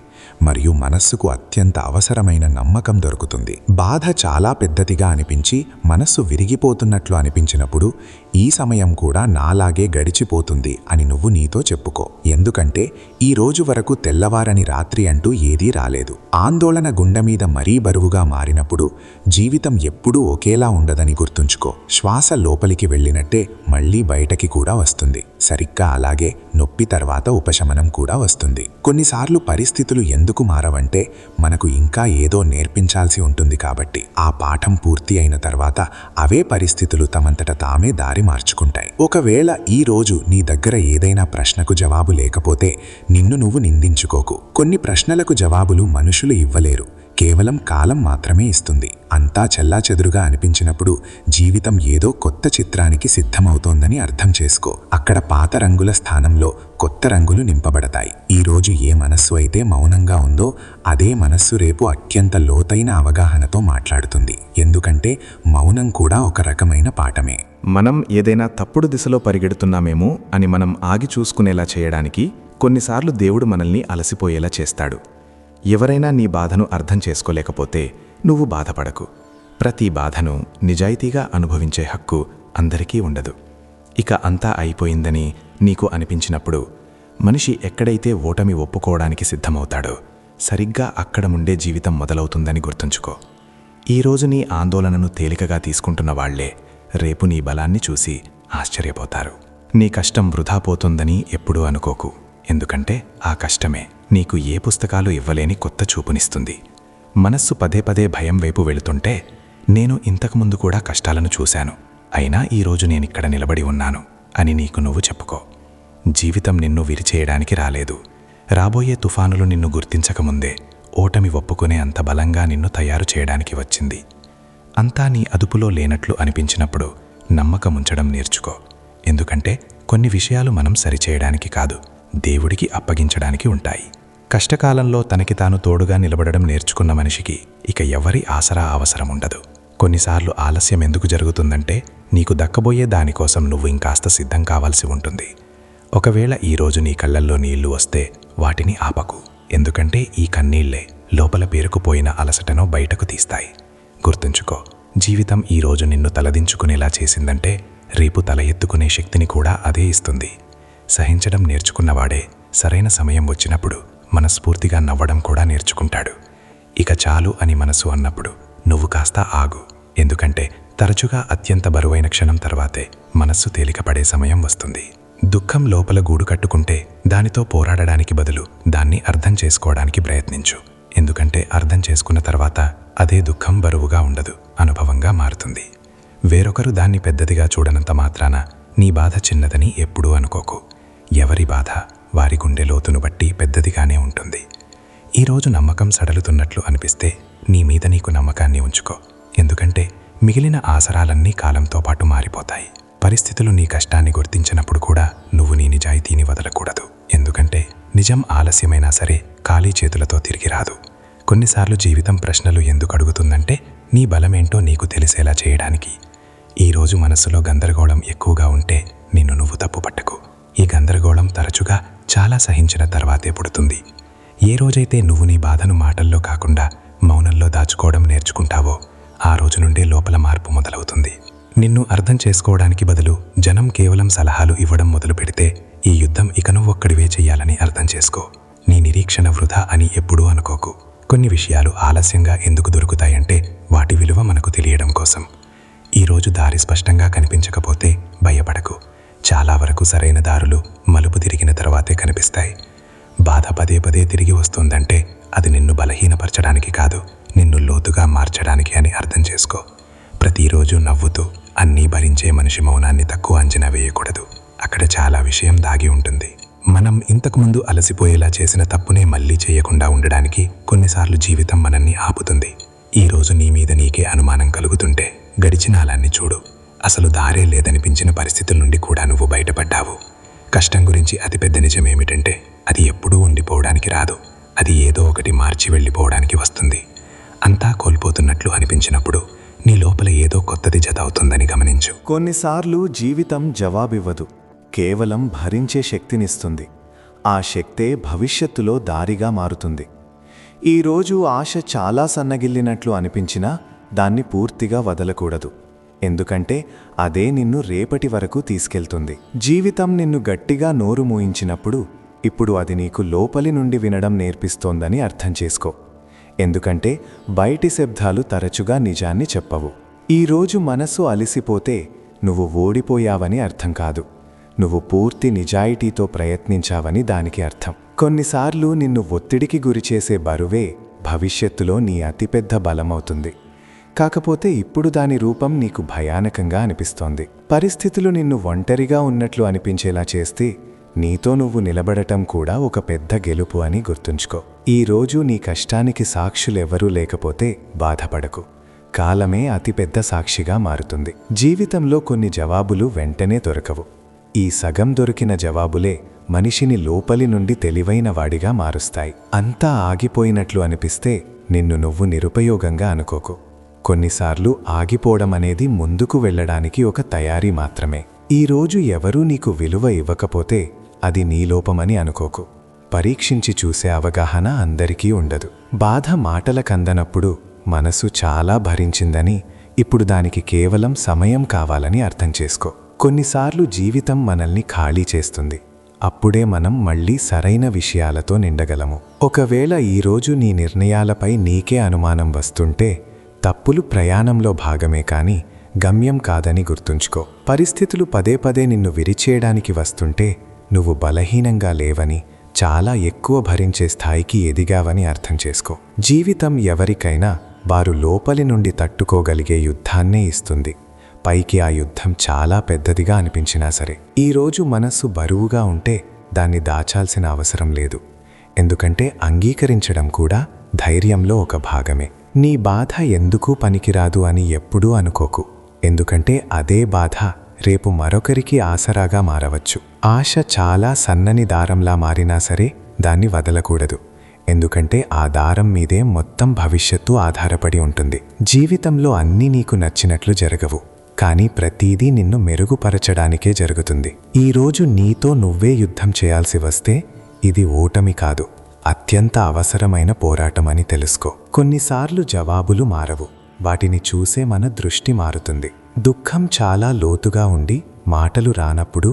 మరియు మనస్సుకు అత్యంత అవసరమైన నమ్మకం దొరుకుతుంది. బాధ చాలా పెద్దదిగా అనిపించి మనస్సు విరిగిపోతున్నట్లు అనిపించినప్పుడు ఈ సమయం కూడా నాలాగే గడిచిపోతుంది అని నువ్వు నీతో చెప్పుకో. ఎందుకంటే ఈ రోజు వరకు తెల్లవారని రాత్రి అంటూ ఏదీ రాలేదు. ఆందోళన గుండె మీద మరీ బరువుగా మారినప్పుడు జీవితం ఎప్పుడూ ఒకేలా ఉండదని గుర్తుంచుకో. శ్వాస లోపలికి వెళ్ళినట్టే మళ్ళీ బయటకి కూడా వస్తుంది. సరిగ్గా అలాగే నొప్పి తర్వాత ఉపశమనం కూడా వస్తుంది. కొన్నిసార్లు పరిస్థితులు ఎందుకు మారవంటే మనకు ఇంకా ఏదో నేర్పించాల్సి ఉంటుంది కాబట్టి. ఆ పాఠం పూర్తి అయిన తర్వాత అవే పరిస్థితులు తమంతట తామే దారి మార్చుకుంటాయి. ఒకవేళ ఈ రోజు నీ దగ్గర ఏదైనా ప్రశ్నకు జవాబు లేకపోతే నిన్ను నువ్వు నిందించుకోకు. కొన్ని ప్రశ్నలకు జవాబులు మనుషులు ఇవ్వలేరు, కేవలం కాలం మాత్రమే ఇస్తుంది. అంతా చెల్లాచెదురుగా అనిపించినప్పుడు జీవితం ఏదో కొత్త చిత్రానికి సిద్ధమవుతోందని అర్థం చేసుకో. అక్కడ పాత రంగుల స్థానంలో కొత్త రంగులు నింపబడతాయి. ఈరోజు ఏ మనస్సు అయితే మౌనంగా ఉందో అదే మనస్సు రేపు అత్యంత లోతైన అవగాహనతో మాట్లాడుతుంది. ఎందుకంటే మౌనం కూడా ఒక రకమైన పాఠమే. మనం ఏదైనా తప్పుడు దిశలో పరిగెడుతున్నామేమో అని మనం ఆగి చూసుకునేలా చేయడానికి కొన్నిసార్లు దేవుడు మనల్ని అలసిపోయేలా చేస్తాడు. ఎవరైనా నీ బాధను అర్థం చేసుకోలేకపోతే నువ్వు బాధపడకు. ప్రతి బాధను నిజాయితీగా అనుభవించే హక్కు అందరికీ ఉండదు. ఇక అంతా అయిపోయిందని నీకు అనిపించినప్పుడు మనిషి ఎక్కడైతే ఓటమి ఒప్పుకోవడానికి సిద్ధమవుతాడో సరిగ్గా అక్కడ నుండే జీవితం మొదలవుతుందని గుర్తుంచుకో. ఈరోజు నీ ఆందోళనను తేలికగా తీసుకుంటున్న వాళ్లే రేపు నీ బలాన్ని చూసి ఆశ్చర్యపోతారు. నీ కష్టం వృధా పోతుందని ఎప్పుడూ అనుకోకు. ఎందుకంటే ఆ కష్టమే నీకు ఏ పుస్తకాలు ఇవ్వలేని కొత్త చూపునిస్తుంది. మనస్సు పదే పదే భయం వైపు వెళుతుంటే నేను ఇంతకుముందు కూడా కష్టాలను చూశాను, అయినా ఈరోజు నేనిక్కడ నిలబడి ఉన్నాను అని నీకు నువ్వు చెప్పుకో. జీవితం నిన్ను విరిచేయడానికి రాలేదు. రాబోయే తుఫానులు నిన్ను గుర్తించకముందే ఓటమి ఒప్పుకునే అంత బలంగా నిన్ను తయారు చేయడానికి వచ్చింది. అంతా నీ అదుపులో లేనట్లు అనిపించినప్పుడు నమ్మకముంచడం నేర్చుకో. ఎందుకంటే కొన్ని విషయాలు మనం సరిచేయడానికి కాదు, దేవుడికి అప్పగించడానికి ఉంటాయి. కష్టకాలంలో తనకి తాను తోడుగా నిలబడడం నేర్చుకున్న మనిషికి ఇక ఎవరి ఆసరా అవసరం ఉండదు. కొన్నిసార్లు ఆలస్యం ఎందుకు జరుగుతుందంటే నీకు దక్కబోయే దానికోసం నువ్వు ఇంకాస్త సిద్ధం కావాల్సి ఉంటుంది. ఒకవేళ ఈరోజు నీ కళ్ళల్లో నీళ్లు వస్తే వాటిని ఆపకు. ఎందుకంటే ఈ కన్నీళ్లే లోపల పేరుకుపోయిన అలసటను బయటకు తీస్తాయి. గుర్తుంచుకో, జీవితం ఈరోజు నిన్ను తలదించుకునేలా చేసిందంటే రేపు తల ఎత్తుకునే శక్తిని కూడా అదే ఇస్తుంది. సహించడం నేర్చుకున్నవాడే సరైన సమయం వచ్చినప్పుడు మనస్ఫూర్తిగా నవ్వడం కూడా నేర్చుకుంటాడు. ఇక చాలు అని మనసు అన్నప్పుడు నువ్వు కాస్త ఆగు. ఎందుకంటే తరచుగా అత్యంత బరువైన క్షణం తర్వాతే మనస్సు తేలికపడే సమయం వస్తుంది. దుఃఖం లోపల గూడు కట్టుకుంటే దానితో పోరాడడానికి బదులు దాన్ని అర్థం చేసుకోవడానికి ప్రయత్నించు. ఎందుకంటే అర్థం చేసుకున్న తర్వాత అదే దుఃఖం బరువుగా ఉండదు, అనుభవంగా మారుతుంది. వేరొకరు దాన్ని పెద్దదిగా చూడనంత మాత్రాన నీ బాధ చిన్నదని ఎప్పుడూ అనుకోకు. ఎవరి బాధ వారి గుండె లోతును బట్టి పెద్దదిగానే ఉంటుంది. ఈరోజు నమ్మకం సడలుతున్నట్లు అనిపిస్తే నీ మీద నీకు నమ్మకాన్ని ఉంచుకో. ఎందుకంటే మిగిలిన ఆసరాలన్నీ కాలంతో పాటు మారిపోతాయి. పరిస్థితులు నీ కష్టాన్ని గుర్తించినప్పుడు కూడా నువ్వు నీ నిజాయితీని వదలకూడదు. ఎందుకంటే నిజం ఆలస్యమైనా సరే ఖాళీ చేతులతో తిరిగి రాదు. కొన్నిసార్లు జీవితం ప్రశ్నలు ఎందుకు అడుగుతుందంటే నీ బలమేంటో నీకు తెలిసేలా చేయడానికి. ఈరోజు మనసులో గందరగోళం ఎక్కువగా ఉంటే నిన్ను నువ్వు తప్పుపట్టకు. ఈ గందరగోళం తరచుగా చాలా సహించిన తర్వాతే పుడుతుంది. ఏ రోజైతే నువ్వు నీ బాధను మాటల్లో కాకుండా మౌనంలో దాచుకోవడం నేర్చుకుంటావో ఆ రోజు నుండే లోపల మార్పు మొదలవుతుంది. నిన్ను అర్థం చేసుకోవడానికి బదులు జనం కేవలం సలహాలు ఇవ్వడం మొదలు పెడితే ఈ యుద్ధం ఇక నువ్వొక్కడివే చెయ్యాలని అర్థం చేసుకో. నీ నిరీక్షణ వృధా అని ఎప్పుడూ అనుకోకు. కొన్ని విషయాలు ఆలస్యంగా ఎందుకు దొరుకుతాయంటే వాటి విలువ మనకు తెలియడం కోసం. ఈరోజు దారి స్పష్టంగా కనిపించకపోతే భయపడకు. చాలా వరకు సరైన దారులు మలుపు తిరిగిన తర్వాతే కనిపిస్తాయి. బాధ పదే పదే తిరిగి వస్తుందంటే అది నిన్ను బలహీనపరచడానికి కాదు, నిన్ను లోతుగా మార్చడానికి అని అర్థం చేసుకో. ప్రతిరోజు నవ్వుతూ అన్నీ భరించే మనిషి మౌనాన్ని తక్కువ అంచనా వేయకూడదు. అక్కడ చాలా విషయం దాగి ఉంటుంది. మనం ఇంతకుముందు అలసిపోయేలా చేసిన తప్పునే మళ్ళీ చేయకుండా ఉండడానికి కొన్నిసార్లు జీవితం మనల్ని ఆపుతుంది. ఈరోజు నీ మీద నీకే అనుమానం కలుగుతుంటే గడిచిన అలాన్ని చూడు. అసలు దారే లేదనిపించిన పరిస్థితుల నుండి కూడా నువ్వు బయటపడ్డావు. కష్టం గురించి అతిపెద్ద నిజం ఏమిటంటే అది ఎప్పుడూ ఉండిపోవడానికి రాదు, అది ఏదో ఒకటి మార్చి వెళ్ళిపోవడానికి వస్తుంది. అంతా కోల్పోతున్నట్లు అనిపించినప్పుడు నీ లోపల ఏదో కొత్తది జత అవుతుందని గమనించు. కొన్నిసార్లు జీవితం జవాబివ్వదు, కేవలం భరించే శక్తినిస్తుంది. ఆ శక్తే భవిష్యత్తులో దారిగా మారుతుంది. ఈరోజు ఆశ చాలా సన్నగిల్లినట్లు అనిపించినా దాన్ని పూర్తిగా వదలకూడదు. ఎందుకంటే అదే నిన్ను రేపటి వరకు తీసుకెళ్తుంది. జీవితం నిన్ను గట్టిగా నోరు మూయించినప్పుడు ఇప్పుడు అది నీకు లోపలి నుండి వినడం నేర్పిస్తోందని అర్థం చేసుకో. ఎందుకంటే బయటి శబ్దాలు తరచుగా నిజాన్ని చెప్పవు. ఈరోజు మనసు అలసిపోతే నువ్వు ఓడిపోయావని అర్థం కాదు, నువ్వు పూర్తి నిజాయితీతో ప్రయత్నించావని దానికి అర్థం. కొన్నిసార్లు నిన్ను ఒత్తిడికి గురిచేసే బరువే భవిష్యత్తులో నీ అతిపెద్ద బలమవుతుంది. కాకపోతే ఇప్పుడు దాని రూపం నీకు భయానకంగా అనిపిస్తోంది. పరిస్థితులు నిన్ను ఒంటరిగా ఉన్నట్లు అనిపించేలా చేస్తే నీతో నువ్వు నిలబడటం కూడా ఒక పెద్ద గెలుపు అని గుర్తుంచుకో. ఈరోజు నీ కష్టానికి సాక్షులెవరూ లేకపోతే బాధపడకు, కాలమే అతిపెద్ద సాక్షిగా మారుతుంది. జీవితంలో కొన్ని జవాబులు వెంటనే దొరకవు. ఈ సగం దొరికిన జవాబులే మనిషిని లోపలి నుండి తెలివైన వాడిగా మారుస్తాయి. అంతా ఆగిపోయినట్లు అనిపిస్తే నిన్ను నువ్వు నిరుపయోగంగా అనుకోకు. కొన్నిసార్లు ఆగిపోవడం అనేది ముందుకు వెళ్ళడానికి ఒక తయారీ మాత్రమే. ఈరోజు ఎవరూ నీకు విలువ ఇవ్వకపోతే అది నీ లోపమని అనుకోకు. పరీక్షించి చూసే అవగాహన అందరికీ ఉండదు. బాధ మాటలకందనప్పుడు మనసు చాలా భరించిందని, ఇప్పుడు దానికి కేవలం సమయం కావాలని అర్థం చేసుకో. కొన్నిసార్లు జీవితం మనల్ని ఖాళీ చేస్తుంది. అప్పుడే మనం మళ్ళీ సరైన విషయాలతో నిండగలము. ఒకవేళ ఈరోజు నీ నిర్ణయాలపై నీకే అనుమానం వస్తుంటే తప్పులు ప్రయాణంలో భాగమే కానీ గమ్యం కాదని గుర్తుంచుకో. పరిస్థితులు పదే పదే నిన్ను విరిచేయడానికి వస్తుంటే నువ్వు బలహీనంగా లేవని, చాలా ఎక్కువ భరించే స్థాయికి ఎదిగావని అర్థం చేసుకో. జీవితం ఎవరికైనా వారు లోపలి నుండి తట్టుకోగలిగే యుద్ధాన్నే ఇస్తుంది. పైకి ఆ యుద్ధం చాలా పెద్దదిగా అనిపించినా సరే, ఈరోజు మనస్సు బరువుగా ఉంటే దాన్ని దాచాల్సిన అవసరం లేదు. ఎందుకంటే అంగీకరించడం కూడా ధైర్యంలో ఒక భాగమే. నీ బాధ ఎందుకు పనికిరాదు అని ఎప్పుడూ అనుకోకు. ఎందుకంటే అదే బాధ రేపు మరొకరికి ఆసరాగా మారవచ్చు. ఆశ చాలా సన్నని దారంలా మారినా సరే దాన్ని వదలకూడదు. ఎందుకంటే ఆ దారం మీదే మొత్తం భవిష్యత్తు ఆధారపడి ఉంటుంది. జీవితంలో అన్నీ నీకు నచ్చినట్లు జరగవు, కానీ ప్రతీదీ నిన్ను మెరుగుపరచడానికే జరుగుతుంది. ఈరోజు నీతో నువ్వే యుద్ధం చేయాల్సి వస్తే ఇది ఓటమి కాదు, అత్యంత అవసరమైన పోరాటమని తెలుసుకో. కొన్నిసార్లు జవాబులు మారవు, వాటిని చూసే మన దృష్టి మారుతుంది. దుఃఖం చాలా లోతుగా ఉండి మాటలు రానప్పుడు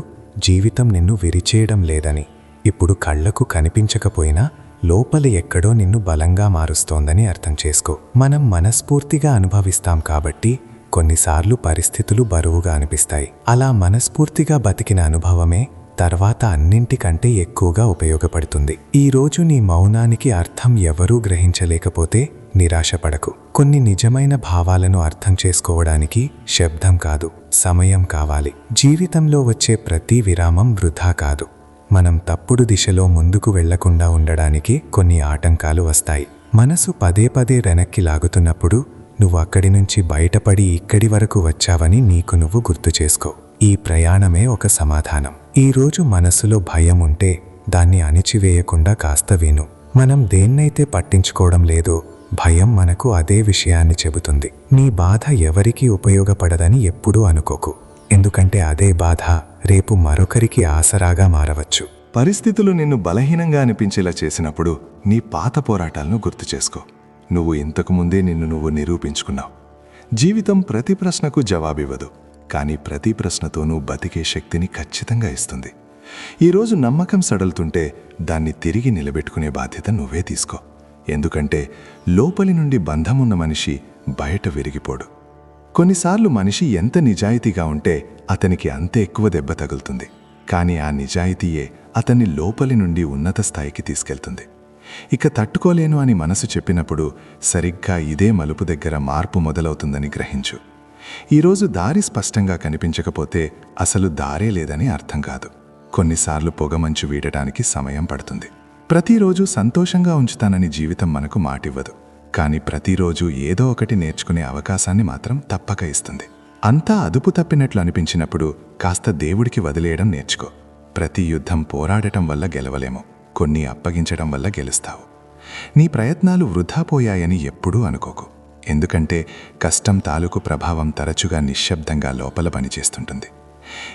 జీవితం నిన్ను విరిచేయడం లేదని, ఇప్పుడు కళ్లకు కనిపించకపోయినా లోపల ఎక్కడో నిన్ను బలంగా మారుస్తోందని అర్థం చేసుకో. మనం మనస్ఫూర్తిగా అనుభవిస్తాం కాబట్టి కొన్నిసార్లు పరిస్థితులు బరువుగా అనిపిస్తాయి. అలా మనస్ఫూర్తిగా బతికిన అనుభవమే తర్వాత అన్నింటికంటే ఎక్కువగా ఉపయోగపడుతుంది. ఈరోజు నీ మౌనానికి అర్థం ఎవరూ గ్రహించలేకపోతే నిరాశపడకు. కొన్ని నిజమైన భావాలను అర్థం చేసుకోవడానికి శబ్దం కాదు, సమయం కావాలి. జీవితంలో వచ్చే ప్రతి విరామం వృధా కాదు. మనం తప్పుడు దిశలో ముందుకు వెళ్లకుండా ఉండడానికి కొన్ని ఆటంకాలు వస్తాయి. మనసు పదే పదే వెనక్కి లాగుతున్నప్పుడు నువ్వు అక్కడి నుంచి బయటపడి ఇక్కడి వరకు వచ్చావని నీకు నువ్వు గుర్తు చేసుకో. ఈ ప్రయాణమే ఒక సమాధానం. ఈరోజు మనసులో భయం ఉంటే దాన్ని అణిచివేయకుండా కాస్త విను. మనం దేన్నైతే పట్టించుకోవడం లేదో భయం మనకు అదే విషయాన్ని చెబుతుంది. నీ బాధ ఎవరికీ ఉపయోగపడదని ఎప్పుడూ అనుకోకు. ఎందుకంటే అదే బాధ రేపు మరొకరికి ఆసరాగా మారవచ్చు. పరిస్థితులు నిన్ను బలహీనంగా అనిపించేలా చేసినప్పుడు నీ పాత పోరాటాలను గుర్తు చేసుకో. నువ్వు ఇంతకుముందే నిన్ను నువ్వు నిరూపించుకున్నావు. జీవితం ప్రతి ప్రశ్నకు జవాబివ్వదు, కానీ ప్రతి ప్రశ్నతోనూ బతికే శక్తిని ఖచ్చితంగా ఇస్తుంది. ఈరోజు నమ్మకం సడలుతుంటే దాన్ని తిరిగి నిలబెట్టుకునే బాధ్యత నువ్వే తీసుకో. ఎందుకంటే లోపలి నుండి బంధమున్న మనిషి బయట విరిగిపోడు. కొన్నిసార్లు మనిషి ఎంత నిజాయితీగా ఉంటే అతనికి అంత ఎక్కువ దెబ్బ తగులుతుంది. కానీ ఆ నిజాయితీయే అతన్ని లోపలి నుండి ఉన్నత స్థాయికి తీసుకెళ్తుంది. ఇక తట్టుకోలేను అని మనసు చెప్పినప్పుడు సరిగ్గా ఇదే మలుపు దగ్గర మార్పు మొదలవుతుందని గ్రహించు. ఈరోజు దారి స్పష్టంగా కనిపించకపోతే అసలు దారే లేదని అర్థం కాదు. కొన్నిసార్లు పొగమంచు వీడటానికి సమయం పడుతుంది. ప్రతిరోజు సంతోషంగా ఉంచుతానని జీవితం మనకు మాటివ్వదు. కానీ ప్రతిరోజు ఏదో ఒకటి నేర్చుకునే అవకాశాన్ని మాత్రం తప్పక ఇస్తుంది. అంతా అదుపు తప్పినట్లు అనిపించినప్పుడు కాస్త దేవుడికి వదిలేయడం నేర్చుకో. ప్రతి యుద్ధం పోరాడటం వల్ల గెలవలేము, కొన్ని అప్పగించడం వల్ల గెలుస్తావు. నీ ప్రయత్నాలు వృధా పోయాయని ఎప్పుడూ అనుకోకు. ఎందుకంటే కష్టం తాలూకు ప్రభావం తరచుగా నిశ్శబ్దంగా లోపల పనిచేస్తుంటుంది.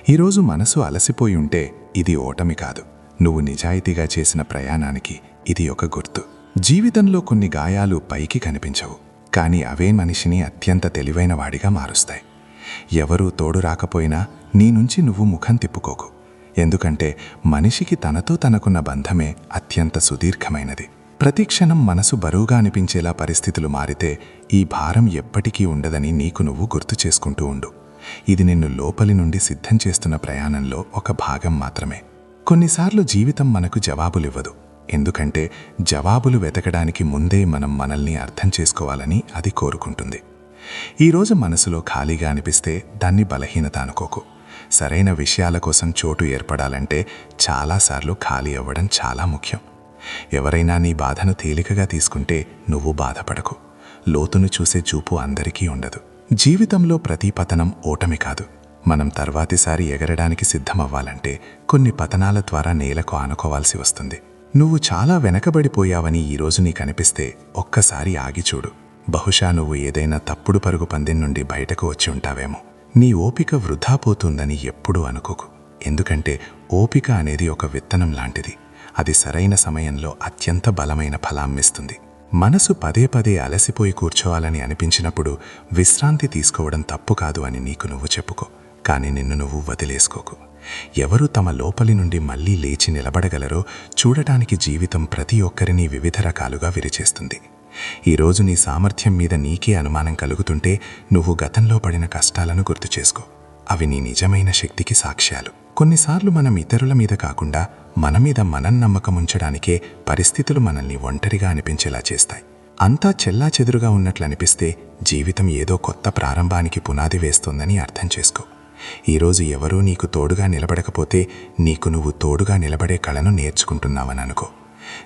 ఈరోజు మనసు అలసిపోయి ఉంటే ఇది ఓటమి కాదు, నువ్వు నిజాయితీగా చేసిన ప్రయాణానికి ఇది ఒక గుర్తు. జీవితంలో కొన్ని గాయాలు పైకి కనిపించవు, కానీ అవే మనిషిని అత్యంత తెలివైన వాడిగా మారుస్తాయి. ఎవరూ తోడు రాకపోయినా నీ నుంచి నువ్వు ముఖం తిప్పుకోకు. ఎందుకంటే మనిషికి తనతో తనకున్న బంధమే అత్యంత సుదీర్ఘమైనది. ప్రతి క్షణం మనసు బరువుగా అనిపించేలా పరిస్థితులు మారితే ఈ భారం ఎప్పటికీ ఉండదని నీకు నువ్వు గుర్తు చేసుకుంటూ ఉండు. ఇది నిన్ను లోపలి నుండి సిద్ధం చేస్తున్న ప్రయాణంలో ఒక భాగం మాత్రమే. కొన్నిసార్లు జీవితం మనకు జవాబులివ్వదు, ఎందుకంటే జవాబులు వెతకడానికి ముందే మనం మనల్ని అర్థం చేసుకోవాలని అది కోరుకుంటుంది. ఈరోజు మనసులో ఖాళీగా అనిపిస్తే దాన్ని బలహీనత అనుకోకు. సరైన విషయాల కోసం చోటు ఏర్పడాలంటే చాలాసార్లు ఖాళీ అవ్వడం చాలా ముఖ్యం. ఎవరైనా నీ బాధను తేలికగా తీసుకుంటే నువ్వు బాధపడకు. లోతును చూసే చూపు అందరికీ ఉండదు. జీవితంలో ప్రతి పతనం ఓటమి కాదు. మనం తర్వాతిసారి ఎగరడానికి సిద్ధమవ్వాలంటే కొన్ని పతనాల ద్వారా నేలకు ఆనుకోవాల్సి వస్తుంది. నువ్వు చాలా వెనకబడిపోయావని ఈరోజు నీకనిపిస్తే ఒక్కసారి ఆగిచూడు. బహుశా నువ్వు ఏదైనా తప్పుడు పరుగు పందెం నుండి బయటకు వచ్చి ఉంటావేమో. నీ ఓపిక వృధా పోతుందని ఎప్పుడూ అనుకోకు. ఎందుకంటే ఓపిక అనేది ఒక విత్తనం లాంటిది. అది సరైన సమయంలో అత్యంత బలమైన ఫలాన్నిస్తుంది. మనసు పదే పదే అలసిపోయి కూర్చోవాలని అనిపించినప్పుడు విశ్రాంతి తీసుకోవడం తప్పు కాదు అని నీకు నువ్వు చెప్పుకో. కానీ నిన్ను నువ్వు వదిలేసుకోకు. ఎవరు తమ లోపలి నుండి మళ్ళీ లేచి నిలబడగలరో చూడటానికి జీవితం ప్రతి ఒక్కరిని వివిధ రకాలుగా విరిచేస్తుంది. ఈరోజు నీ సామర్థ్యం మీద నీకే అనుమానం కలుగుతుంటే నువ్వు గతంలో పడిన కష్టాలను గుర్తు చేసుకో. అవి నీ నిజమైన శక్తికి సాక్ష్యాలు. కొన్నిసార్లు మనం ఇతరుల మీద కాకుండా మన మీద మనం నమ్మకం ఉంచడానికే పరిస్థితులు మనల్ని ఒంటరిగా అనిపించేలా చేస్తాయి. అంతా చెల్లాచెదురుగా ఉన్నట్లు అనిపిస్తే జీవితం ఏదో కొత్త ప్రారంభానికి పునాది వేస్తోందని అర్థం చేసుకో. ఈరోజు ఎవరూ నీకు తోడుగా నిలబడకపోతే నీకు నువ్వు తోడుగా నిలబడే కళను నేర్చుకుంటున్నావని అనుకో.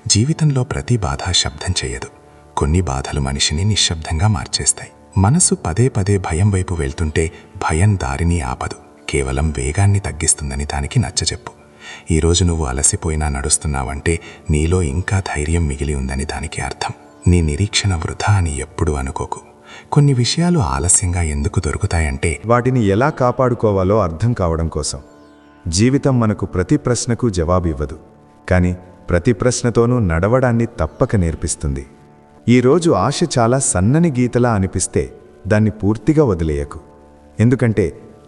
జీవితంలో ప్రతి బాధ శబ్దం చేయదు. కొన్ని బాధలు మనిషిని నిశ్శబ్దంగా మార్చేస్తాయి. మనసు పదే పదే భయం వైపు వెళ్తుంటే భయం దారిని ఆపదు, కేవలం వేగాన్ని తగ్గిస్తుందని దానికి నచ్చజెప్పు. ఈరోజు నువ్వు అలసిపోయినా నడుస్తున్నావంటే నీలో ఇంకా ధైర్యం మిగిలి ఉందని దానికి అర్థం. నీ నిరీక్షణ వృధా అని ఎప్పుడూ అనుకోకు. కొన్ని విషయాలు ఆలస్యంగా ఎందుకు దొరుకుతాయంటే వాటిని ఎలా కాపాడుకోవాలో అర్థం కావడం కోసం. జీవితం మనకు ప్రతి ప్రశ్నకు జవాబు ఇవ్వదు, కానీ ప్రతి ప్రశ్నతోనూ నడవడాన్ని తప్పక నేర్పిస్తుంది. ఈరోజు ఆశ చాలా సన్నని గీతలా అనిపిస్తే దాన్ని పూర్తిగా వదిలేయకు. ఎందుకంటే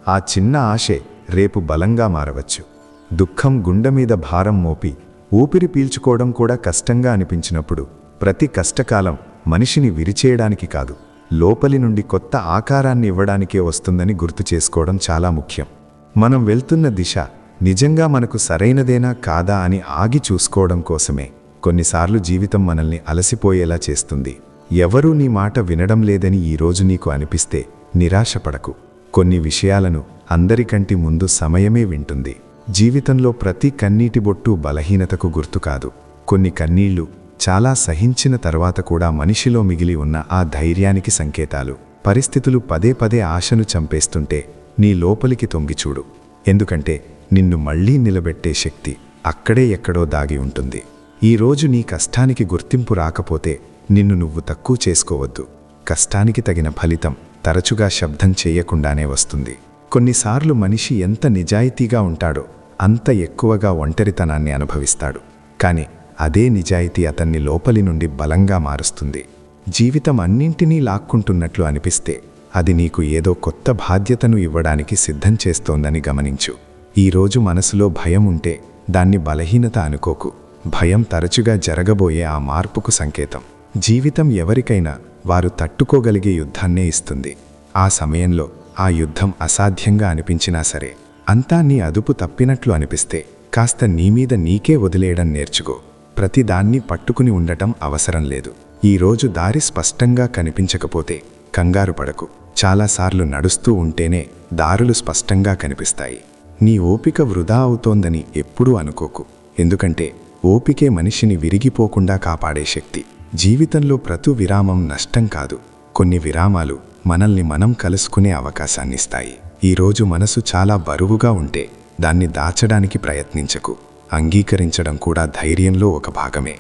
ఆ చిన్న ఆశే రేపు బలంగా మారవచ్చు. దుఃఖం గుండె మీద భారం మోపి ఊపిరి పీల్చుకోవడం కూడా కష్టంగా అనిపించినప్పుడు ప్రతి కష్టకాలం మనిషిని విరిచేయడానికి కాదు, లోపలి నుండి కొత్త ఆకారాన్ని ఇవ్వడానికే వస్తుందని గుర్తు చేసుకోవడం చాలా ముఖ్యం. మనం వెళ్తున్న దిశ నిజంగా మనకు సరైనదేనా కాదా అని ఆగి చూసుకోవడం కోసమే కొన్నిసార్లు జీవితం మనల్ని అలసిపోయేలా చేస్తుంది. ఎవరూ నీ మాట వినడం లేదని ఈరోజు నీకు అనిపిస్తే నిరాశపడకు. కొన్ని విషయాలను అందరికంటే ముందు సమయమే వింటుంది. జీవితంలో ప్రతి కన్నీటి బొట్టు బలహీనతకు గుర్తు కాదు. కొన్ని కన్నీళ్లు చాలా సహించిన తర్వాత కూడా మనిషిలో మిగిలి ఉన్న ఆ ధైర్యానికి సంకేతాలు. పరిస్థితులు పదే పదే ఆశను చంపేస్తుంటే నీ లోపలికి తొంగిచూడు. ఎందుకంటే నిన్ను మళ్లీ నిలబెట్టే శక్తి అక్కడే ఎక్కడో దాగి ఉంటుంది. ఈరోజు నీ కష్టానికి గుర్తింపు రాకపోతే నిన్ను నువ్వు తక్కువ చేసుకోవద్దు. కష్టానికి తగిన ఫలితం తరచుగా శబ్దం చేయకుండానే వస్తుంది. కొన్నిసార్లు మనిషి ఎంత నిజాయితీగా ఉంటాడో అంత ఎక్కువగా ఒంటరితనాన్ని అనుభవిస్తాడు. కానీ అదే నిజాయితీ అతన్ని లోపలి నుండి బలంగా మారుస్తుంది. జీవితం అన్నింటినీ లాక్కుంటున్నట్లు అనిపిస్తే అది నీకు ఏదో కొత్త బాధ్యతను ఇవ్వడానికి సిద్ధం చేస్తోందని గమనించు. ఈరోజు మనసులో భయం ఉంటే దాన్ని బలహీనత అనుకోకు. భయం తరచుగా జరగబోయే ఆ మార్పుకు సంకేతం. జీవితం ఎవరికైనా వారు తట్టుకోగలిగే యుద్ధాన్నే ఇస్తుంది. ఆ సమయంలో ఆ యుద్ధం అసాధ్యంగా అనిపించినా సరే, అంతా నీ అదుపు తప్పినట్లు అనిపిస్తే కాస్త నీమీద నీకే వదిలేయడం నేర్చుకో. ప్రతిదాన్ని పట్టుకుని ఉండటం అవసరం లేదు. ఈరోజు దారి స్పష్టంగా కనిపించకపోతే కంగారు పడకు. చాలాసార్లు నడుస్తూ ఉంటేనే దారులు స్పష్టంగా కనిపిస్తాయి. నీ ఓపిక వృధా అవుతోందని ఎప్పుడూ అనుకోకు. ఎందుకంటే ఓపికే మనిషిని విరిగిపోకుండా కాపాడే శక్తి. జీవితంలో ప్రతి విరామం నష్టం కాదు. కొన్ని విరామాలు మనల్ని మనం కలుసుకునే అవకాశాన్నిస్తాయి. ఈరోజు మనసు చాలా బరువుగా ఉంటే దాన్ని దాచడానికి ప్రయత్నించకు. అంగీకరించడం కూడా ధైర్యంలో ఒక భాగమే.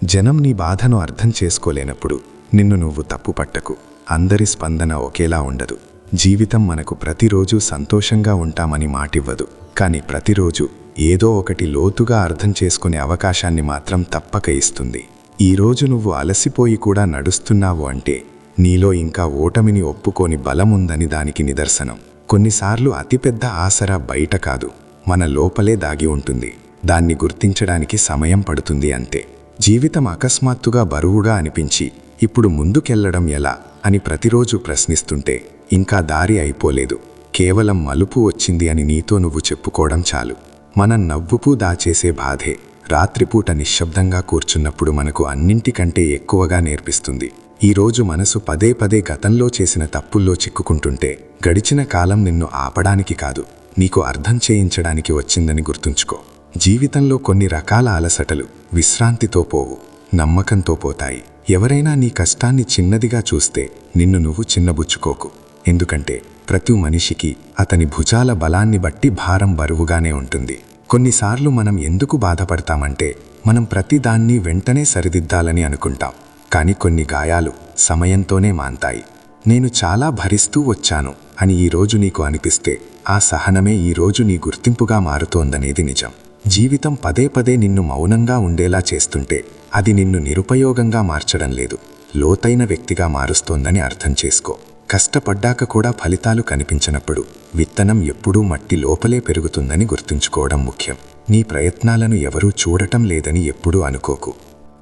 జనం నీ బాధను అర్థం చేసుకోలేనప్పుడు నిన్ను నువ్వు తప్పుపట్టకు. అందరి స్పందన ఒకేలా ఉండదు. జీవితం మనకు ప్రతిరోజు సంతోషంగా ఉంటామని మాటివ్వదు, కానీ ప్రతిరోజు ఏదో ఒకటి లోతుగా అర్థం చేసుకునే అవకాశాన్ని మాత్రం తప్పక ఇస్తుంది. ఈరోజు నువ్వు అలసిపోయి కూడా నడుస్తున్నావు అంటే నీలో ఇంకా ఓటమిని ఒప్పుకోని బలముందని దానికి నిదర్శనం. కొన్నిసార్లు అతిపెద్ద ఆసరా బయట కాదు, మన లోపలే దాగి ఉంటుంది. దాన్ని గుర్తించడానికి సమయం పడుతుంది అంతే. జీవితం అకస్మాత్తుగా బరువుగా అనిపించి ఇప్పుడు ముందుకెళ్లడం ఎలా అని ప్రతిరోజు ప్రశ్నిస్తుంటే ఇంకా దారి అయిపోలేదు, కేవలం మలుపు వచ్చింది అని నీతో నువ్వు చెప్పుకోవడం చాలు. మనం నవ్వుపూ దాచేసే బాధే రాత్రిపూట నిశ్శబ్దంగా కూర్చున్నప్పుడు మనకు అన్నింటికంటే ఎక్కువగా నేర్పిస్తుంది. ఈరోజు మనసు పదే పదే గతంలో చేసిన తప్పుల్లో చిక్కుకుంటుంటే గడిచిన కాలం నిన్ను ఆపడానికి కాదు, నీకు అర్థం చేయించడానికి వచ్చిందని గుర్తుంచుకో. జీవితంలో కొన్ని రకాల అలసటలు విశ్రాంతితో పోవు, నమ్మకంతో పోతాయి. ఎవరైనా నీ కష్టాన్ని చిన్నదిగా చూస్తే నిన్ను నువ్వు చిన్నబుచ్చుకోకు. ఎందుకంటే ప్రతి మనిషికి అతని భుజాల బలాన్ని బట్టి భారం బరువుగానే ఉంటుంది. కొన్నిసార్లు మనం ఎందుకు బాధపడతామంటే మనం ప్రతిదాన్ని వెంటనే సరిదిద్దాలని అనుకుంటాం. కానీ కొన్ని గాయాలు సమయంతోనే మాన్తాయి. నేను చాలా భరిస్తూ వచ్చాను అని ఈరోజు నీకు అనిపిస్తే ఆ సహనమే ఈరోజు నీ గుర్తింపుగా మారుతోందనేది నిజం. జీవితం పదే పదే నిన్ను మౌనంగా ఉండేలా చేస్తుంటే అది నిన్ను నిరుపయోగంగా మార్చడం లేదు, లోతైన వ్యక్తిగా మారుస్తోందని అర్థం చేసుకో. కష్టపడ్డాక కూడా ఫలితాలు కనిపించనప్పుడు విత్తనం ఎప్పుడూ మట్టి లోపలే పెరుగుతుందని గుర్తుంచుకోవడం ముఖ్యం. నీ ప్రయత్నాలను ఎవరూ చూడటం లేదని ఎప్పుడూ అనుకోకు.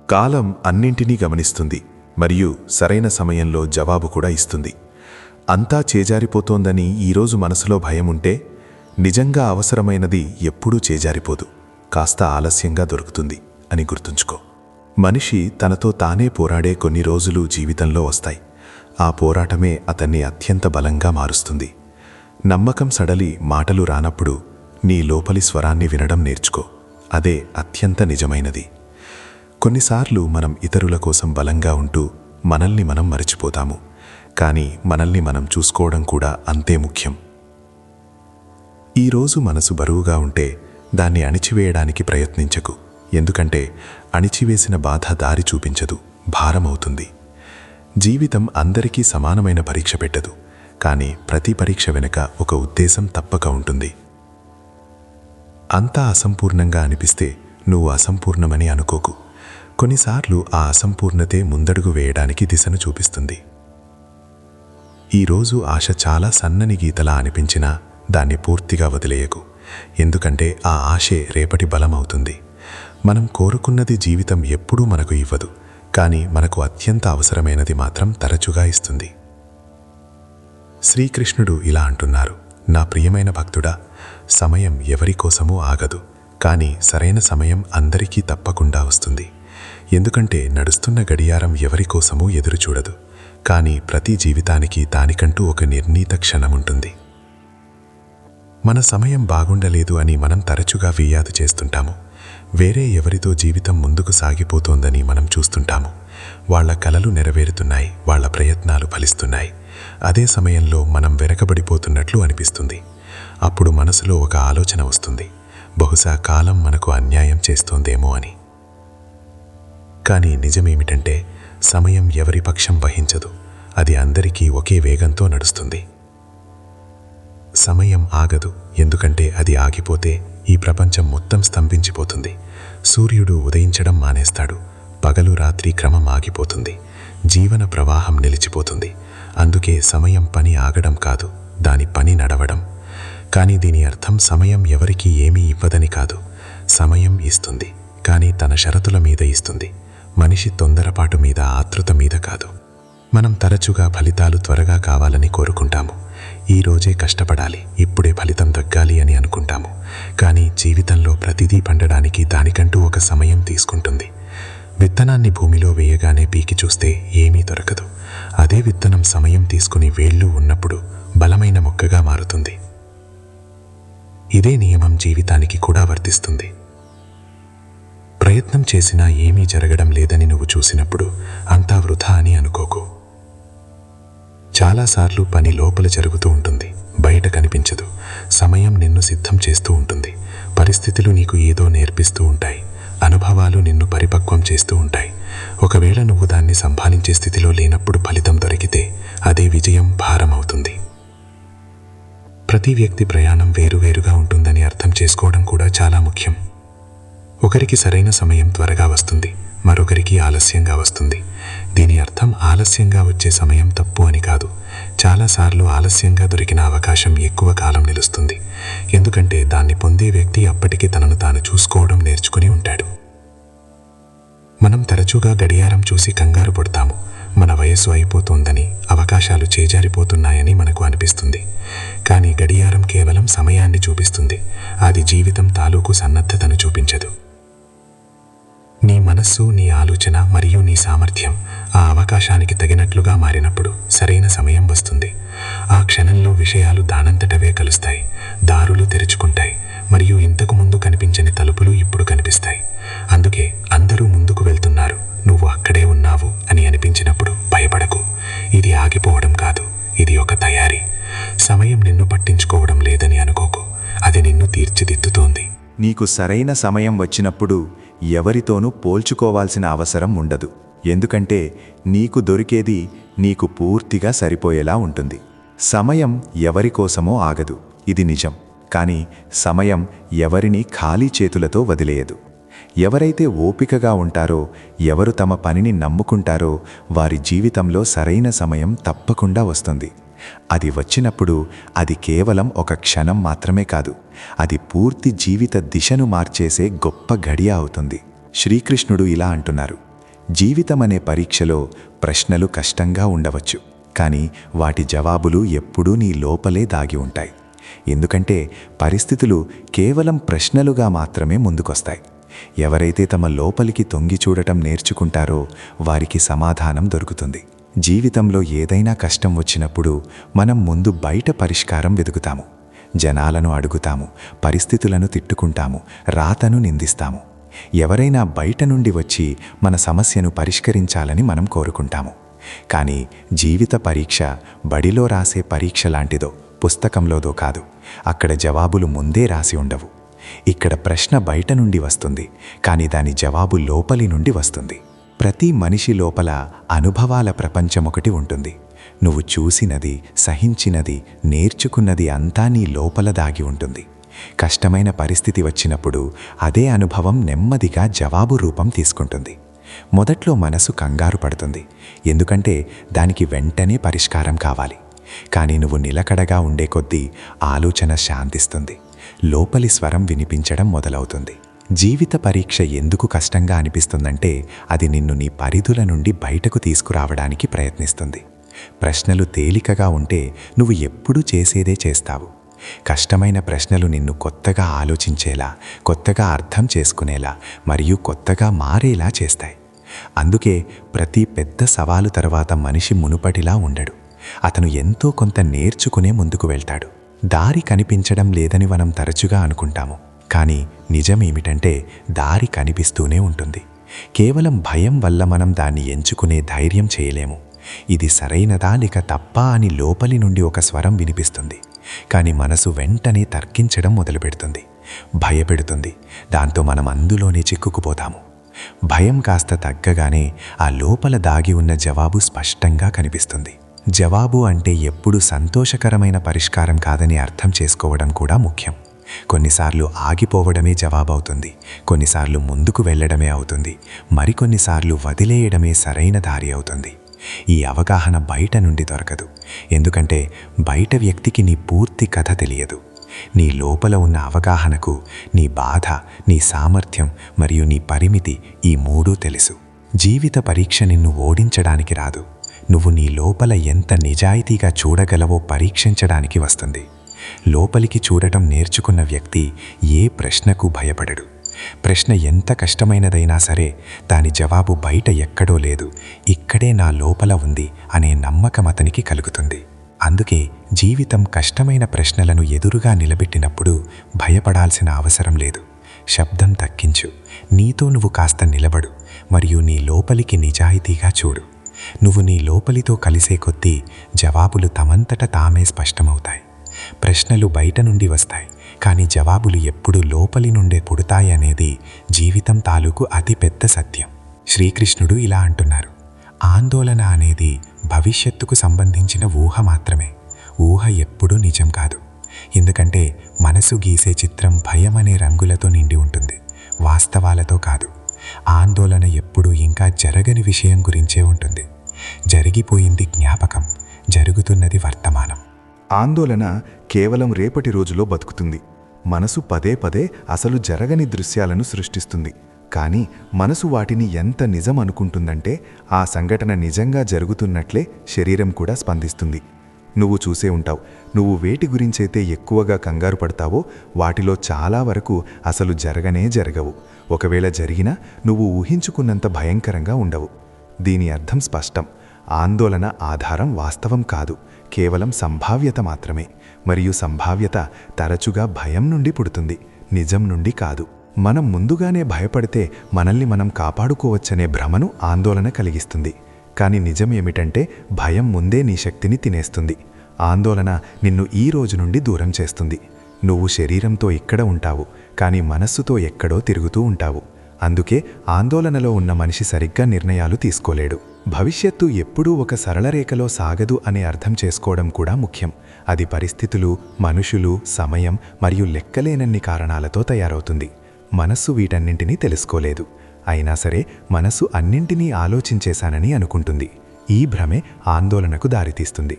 కాలం అన్నింటినీ గమనిస్తుంది మరియు సరైన సమయంలో జవాబు కూడా ఇస్తుంది. అంతా చేజారిపోతోందని ఈరోజు మనసులో భయం ఉంటే నిజంగా అవసరమైనది ఎప్పుడూ చేజారిపోదు, కాస్త ఆలస్యంగా దొరుకుతుంది అని గుర్తుంచుకో. మనిషి తనతో తానే పోరాడే కొన్ని రోజులు జీవితంలో వస్తాయి. ఆ పోరాటమే అతన్ని అత్యంత బలంగా మారుస్తుంది. నమ్మకం సడలి మాటలు రానప్పుడు నీ లోపలి స్వరాన్ని వినడం నేర్చుకో. అదే అత్యంత నిజమైనది. కొన్నిసార్లు మనం ఇతరుల కోసం బలంగా ఉంటూ మనల్ని మనం మరిచిపోతాము. కానీ మనల్ని మనం చూసుకోవడం కూడా అంతే ముఖ్యం. ఈరోజు మనసు బరువుగా ఉంటే దాన్ని అణిచివేయడానికి ప్రయత్నించకు. ఎందుకంటే అణిచివేసిన బాధ దారి చూపించదు, భారమవుతుంది. జీవితం అందరికీ సమానమైన పరీక్ష పెట్టదు, కానీ ప్రతి పరీక్ష వెనుక ఒక ఉద్దేశం తప్పక ఉంటుంది. అంతా అసంపూర్ణంగా అనిపిస్తే నువ్వు అసంపూర్ణమని అనుకోకు. కొన్నిసార్లు ఆ అసంపూర్ణతే ముందడుగు వేయడానికి దిశను చూపిస్తుంది. ఈరోజు ఆశ చాలా సన్నని గీతలా అనిపించినా దాన్ని పూర్తిగా వదిలేయకు. ఎందుకంటే ఆ ఆశే రేపటి బలమవుతుంది. మనం కోరుకున్నది జీవితం ఎప్పుడూ మనకు ఇవ్వదు, కానీ మనకు అత్యంత అవసరమైనది మాత్రం తరచుగా ఇస్తుంది. శ్రీకృష్ణుడు ఇలా అంటున్నారు, నా ప్రియమైన భక్తుడా, సమయం ఎవరికోసమూ ఆగదు, కానీ సరైన సమయం అందరికీ తప్పకుండా వస్తుంది. ఎందుకంటే నడుస్తున్న గడియారం ఎవరికోసమూ ఎదురుచూడదు, కానీ ప్రతి జీవితానికి దానికంటూ ఒక నిర్ణీత క్షణముంటుంది. మన సమయం బాగుండలేదు అని మనం తరచుగా ఫిర్యాదు చేస్తుంటాము. వేరే ఎవరితో జీవితం ముందుకు సాగిపోతోందని మనం చూస్తుంటాము. వాళ్ల కలలు నెరవేరుతున్నాయి, వాళ్ల ప్రయత్నాలు ఫలిస్తున్నాయి. అదే సమయంలో మనం వెనకబడిపోతున్నట్లు అనిపిస్తుంది. అప్పుడు మనసులో ఒక ఆలోచన వస్తుంది, బహుశా కాలం మనకు అన్యాయం చేస్తోందేమో అని. కానీ నిజమేమిటంటే సమయం ఎవరి పక్షం వహించదు, అది అందరికీ ఒకే వేగంతో నడుస్తుంది. సమయం ఆగదు, ఎందుకంటే అది ఆగిపోతే ఈ ప్రపంచం మొత్తం స్తంభించిపోతుంది. సూర్యుడు ఉదయించడం మానేస్తాడు, పగలు రాత్రి క్రమం ఆగిపోతుంది, జీవన ప్రవాహం నిలిచిపోతుంది. అందుకే సమయం పని ఆగడం కాదు, దాని పని నడవడం. కానీ దీని అర్థం సమయం ఎవరికీ ఏమీ ఇవ్వదని కాదు. సమయం ఇస్తుంది, కానీ తన షరతుల మీద ఇస్తుంది. మనిషి తొందరపాటు మీద, ఆతృత మీద కాదు. మనం తరచుగా ఫలితాలు త్వరగా కావాలని కోరుకుంటాము. ఈ రోజే కష్టపడాలి, ఇప్పుడే ఫలితం దక్కాలి అని అనుకుంటాము. కానీ జీవితంలో ప్రతిదీ పండడానికి దానికంటూ ఒక సమయం తీసుకుంటుంది. విత్తనాన్ని భూమిలో వేయగానే పీకి చూస్తే ఏమీ దొరకదు. అదే విత్తనం సమయం తీసుకుని వేళ్ళు ఉన్నప్పుడు బలమైన మొక్కగా మారుతుంది. ఇదే నియమం జీవితానికి కూడా వర్తిస్తుంది. ప్రయత్నం చేసినా ఏమీ జరగడం లేదని నువ్వు చూసినప్పుడు అంతా వృధా అని అనుకోకు. చాలాసార్లు పని లోపల జరుగుతూ ఉంటుంది, బయట కనిపించదు. సమయం నిన్ను సిద్ధం చేస్తూ ఉంటుంది. పరిస్థితులు నీకు ఏదో నేర్పిస్తూ ఉంటాయి. అనుభవాలు నిన్ను పరిపక్వం చేస్తూ ఉంటాయి. ఒకవేళ నువ్వు దాన్ని సంభాళించే స్థితిలో లేనప్పుడు ఫలితం దొరికితే అదే విజయం భారం అవుతుంది. ప్రతి వ్యక్తి ప్రయాణం వేరువేరుగా ఉంటుందని అర్థం చేసుకోవడం కూడా చాలా ముఖ్యం. ఒకరికి సరైన సమయం త్వరగా వస్తుంది, మరొకరికి ఆలస్యంగా వస్తుంది. దీని అర్థం ఆలస్యంగా వచ్చే సమయం తప్పు అని కాదు. చాలాసార్లు ఆలస్యంగా దొరికిన అవకాశం ఎక్కువ కాలం నిలుస్తుంది. ఎందుకంటే దాన్ని పొందే వ్యక్తి అప్పటికి తనను తాను చూసుకోవడం నేర్చుకుని ఉంటాడు. మనం తరచుగా గడియారం చూసి కంగారు పడతాము. మన వయస్సు అయిపోతోందని, అవకాశాలు చేజారిపోతున్నాయని మనకు అనిపిస్తుంది. కానీ గడియారం కేవలం సమయాన్ని చూపిస్తుంది, అది జీవితం తాలూకు సన్నద్ధతను చూపించదు. నీ మనస్సు, నీ ఆలోచన మరియు నీ సామర్థ్యం ఆ అవకాశానికి తగినట్లుగా మారినప్పుడు సరైన సమయం వస్తుంది. ఆ క్షణంలో విషయాలు దానంతటవే కలుస్తాయి, దారులు తెరుచుకుంటాయి, మరియు ఇంతకు ముందు కనిపించని తలుపులు ఇప్పుడు కనిపిస్తాయి. అందుకే అందరూ ముందుకు వెళ్తున్నారు, నువ్వు అక్కడే ఉన్నావు అని అనిపించినప్పుడు భయపడకు. ఇది ఆగిపోవడం కాదు, ఇది ఒక తయారీ. సమయం నిన్ను పట్టించుకోవడం లేదని అనుకోకు, అది నిన్ను తీర్చిదిద్దుతోంది. నీకు సరైన సమయం వచ్చినప్పుడు ఎవరితోనూ పోల్చుకోవాల్సిన అవసరం ఉండదు. ఎందుకంటే నీకు దొరికేది నీకు పూర్తిగా సరిపోయేలా ఉంటుంది. సమయం ఎవరికోసమో ఆగదు, ఇది నిజం. కానీ సమయం ఎవరిని ఖాళీ చేతులతో వదిలేయదు. ఎవరైతే ఓపికగా ఉంటారో, ఎవరు తమ పనిని నమ్ముకుంటారో వారి జీవితంలో సరైన సమయం తప్పకుండా వస్తుంది. అది వచ్చినప్పుడు అది కేవలం ఒక క్షణం మాత్రమే కాదు, అది పూర్తి జీవిత దిశను మార్చేసే గొప్ప గడియ అవుతుంది. శ్రీకృష్ణుడు ఇలా అంటున్నారు, జీవితమనే పరీక్షలో ప్రశ్నలు కష్టంగా ఉండవచ్చు, కానీ వాటి జవాబులు ఎప్పుడూ నీ లోపలే దాగి ఉంటాయి. ఎందుకంటే పరిస్థితులు కేవలం ప్రశ్నలుగా మాత్రమే ముందుకొస్తాయి. ఎవరైతే తమ లోపలికి తొంగి చూడటం నేర్చుకుంటారో వారికి సమాధానం దొరుకుతుంది. జీవితంలో ఏదైనా కష్టం వచ్చినప్పుడు మనం ముందు బయట పరిష్కారం వెతుకుతాము. జనాలను అడుగుతాము, పరిస్థితులను తిట్టుకుంటాము, రాతను నిందిస్తాము. ఎవరైనా బయట నుండి వచ్చి మన సమస్యను పరిష్కరించాలని మనం కోరుకుంటాము. కానీ జీవిత పరీక్ష బడిలో రాసే పరీక్ష లాంటిదో, పుస్తకంలోదో కాదు. అక్కడ జవాబులు ముందే రాసి ఉండవు. ఇక్కడ ప్రశ్న బయట నుండి వస్తుంది, కానీ దాని జవాబు లోపలి నుండి వస్తుంది. ప్రతి మనిషి లోపల అనుభవాల ప్రపంచం ఒకటి ఉంటుంది. నువ్వు చూసినది, సహించినది, నేర్చుకున్నది అంతా నీ లోపల దాగి ఉంటుంది. కష్టమైన పరిస్థితి వచ్చినప్పుడు అదే అనుభవం నెమ్మదిగా జవాబు రూపం తీసుకుంటుంది. మొదట్లో మనసు కంగారు పడుతుంది, ఎందుకంటే దానికి వెంటనే పరిష్కారం కావాలి. కానీ నువ్వు నిలకడగా ఉండే కొద్దీ ఆలోచన శాంతిస్తుంది, లోపలి స్వరం వినిపించడం మొదలవుతుంది. జీవిత పరీక్ష ఎందుకు కష్టంగా అనిపిస్తుందంటే అది నిన్ను నీ పరిధుల నుండి బయటకు తీసుకురావడానికి ప్రయత్నిస్తుంది. ప్రశ్నలు తేలికగా ఉంటే నువ్వు ఎప్పుడూ చేసేదే చేస్తావు. కష్టమైన ప్రశ్నలు నిన్ను కొత్తగా ఆలోచించేలా, కొత్తగా అర్థం చేసుకునేలా మరియు కొత్తగా మారేలా చేస్తాయి. అందుకే ప్రతి పెద్ద సవాలు తర్వాత మనిషి మునుపటిలా ఉండడు. అతను ఎంతో కొంత నేర్చుకునే ముందుకు వెళ్తాడు. దారి కనిపించడం లేదని మనం తరచుగా అనుకుంటాము, కానీ నిజమేమిటంటే దారి కనిపిస్తూనే ఉంటుంది. కేవలం భయం వల్ల మనం దాన్ని ఎంచుకునే ధైర్యం చేయలేము. ఇది సరైనదా లేక తప్పా అని లోపలి నుండి ఒక స్వరం వినిపిస్తుంది. కానీ మనసు వెంటనే తర్కించడం మొదలుపెడుతుంది, భయపెడుతుంది. దాంతో మనం అందులోనే చిక్కుకుపోతాము. భయం కాస్త తగ్గగానే ఆ లోపల దాగి ఉన్న జవాబు స్పష్టంగా కనిపిస్తుంది. జవాబు అంటే ఎప్పుడు సంతోషకరమైన పరిష్కారం కాదని అర్థం చేసుకోవడం కూడా ముఖ్యం. కొన్నిసార్లు ఆగిపోవడమే జవాబవుతుంది, కొన్నిసార్లు ముందుకు వెళ్ళడమే అవుతుంది, మరికొన్నిసార్లు వదిలేయడమే సరైన దారి అవుతుంది. ఈ అవగాహన బయట నుండి దొరకదు, ఎందుకంటే బయట వ్యక్తికి నీ పూర్తి కథ తెలియదు. నీ లోపల ఉన్న అవగాహనకు నీ బాధ, నీ సామర్థ్యం మరియు నీ పరిమితి, ఈ మూడూ తెలుసు. జీవిత పరీక్ష నిన్ను ఓడించడానికి రాదు, నువ్వు నీ లోపల ఎంత నిజాయితీగా చూడగలవో పరీక్షించడానికి వస్తుంది. లోపలికి చూడటం నేర్చుకున్న వ్యక్తి ఏ ప్రశ్నకు భయపడడు. ప్రశ్న ఎంత కష్టమైనదైనా సరే దాని జవాబు బయట ఎక్కడో లేదు, ఇక్కడే నా లోపల ఉంది అనే నమ్మకం అతనికి కలుగుతుంది. అందుకే జీవితం కష్టమైన ప్రశ్నలను ఎదురుగా నిలబెట్టినప్పుడు భయపడాల్సిన అవసరం లేదు. శబ్దం తగ్గించు, నీతో నువ్వు కాస్త నిలబడు, మరియు నీ లోపలికి నిజాయితీగా చూడు. నువ్వు నీ లోపలితో కలిసే కొద్దీ జవాబులు తమంతట తామే స్పష్టమవుతాయి. ప్రశ్నలు బయట నుండి వస్తాయి, కానీ జవాబులు ఎప్పుడు లోపలి నుండే పుడతాయి అనేది జీవితం తాలూకు అతిపెద్ద సత్యం. శ్రీకృష్ణుడు ఇలా అంటున్నారు, ఆందోళన అనేది భవిష్యత్తుకు సంబంధించిన ఊహ మాత్రమే. ఊహ ఎప్పుడూ నిజం కాదు. ఎందుకంటే మనసు గీసే చిత్రం భయం అనే రంగులతో నిండి ఉంటుంది, వాస్తవాలతో కాదు. ఆందోళన ఎప్పుడూ ఇంకా జరగని విషయం గురించే ఉంటుంది. జరిగిపోయింది జ్ఞాపకం, జరుగుతున్నది వర్తమానం. ఆందోళన కేవలం రేపటి రోజులో బతుకుతుంది. మనసు పదే పదే అసలు జరగని దృశ్యాలను సృష్టిస్తుంది. కానీ మనసు వాటిని ఎంత నిజం అనుకుంటుందంటే ఆ సంఘటన నిజంగా జరుగుతున్నట్లే శరీరం కూడా స్పందిస్తుంది. నువ్వు చూసే ఉంటావు, నువ్వు వేటి గురించైతే ఎక్కువగా కంగారు పడతావో వాటిలో చాలా వరకు అసలు జరగనే జరగవు. ఒకవేళ జరిగినా నువ్వు ఊహించుకున్నంత భయంకరంగా ఉండవు. దీని అర్థం స్పష్టం. ఆందోళన ఆధారం వాస్తవం కాదు, కేవలం సంభావ్యత మాత్రమే. మరియు సంభావ్యత తరచుగా భయం నుండి పుడుతుంది, నిజం నుండి కాదు. మనం ముందుగానే భయపడితే మనల్ని మనం కాపాడుకోవచ్చనే భ్రమను ఆందోళన కలిగిస్తుంది. కానీ నిజం ఏమిటంటే భయం ముందే నీ శక్తిని తినేస్తుంది. ఆందోళన నిన్ను ఈ రోజు నుండి దూరం చేస్తుంది. నువ్వు శరీరంతో ఇక్కడ ఉంటావు, కానీ మనస్సుతో ఎక్కడో తిరుగుతూ ఉంటావు. అందుకే ఆందోళనలో ఉన్న మనిషి సరిగ్గా నిర్ణయాలు తీసుకోలేడు. భవిష్యత్తు ఎప్పుడూ ఒక సరళ రేఖలో సాగదు అనే అర్థం చేసుకోవడం కూడా ముఖ్యం. అది పరిస్థితులు, మనుషులు, సమయం మరియు లెక్కలేనన్ని కారణాలతో తయారవుతుంది. మనస్సు వీటన్నింటినీ తెలుసుకోలేదు. అయినా సరే మనసు అన్నింటినీ ఆలోచించేశానని అనుకుంటుంది. ఈ భ్రమే ఆందోళనకు దారితీస్తుంది.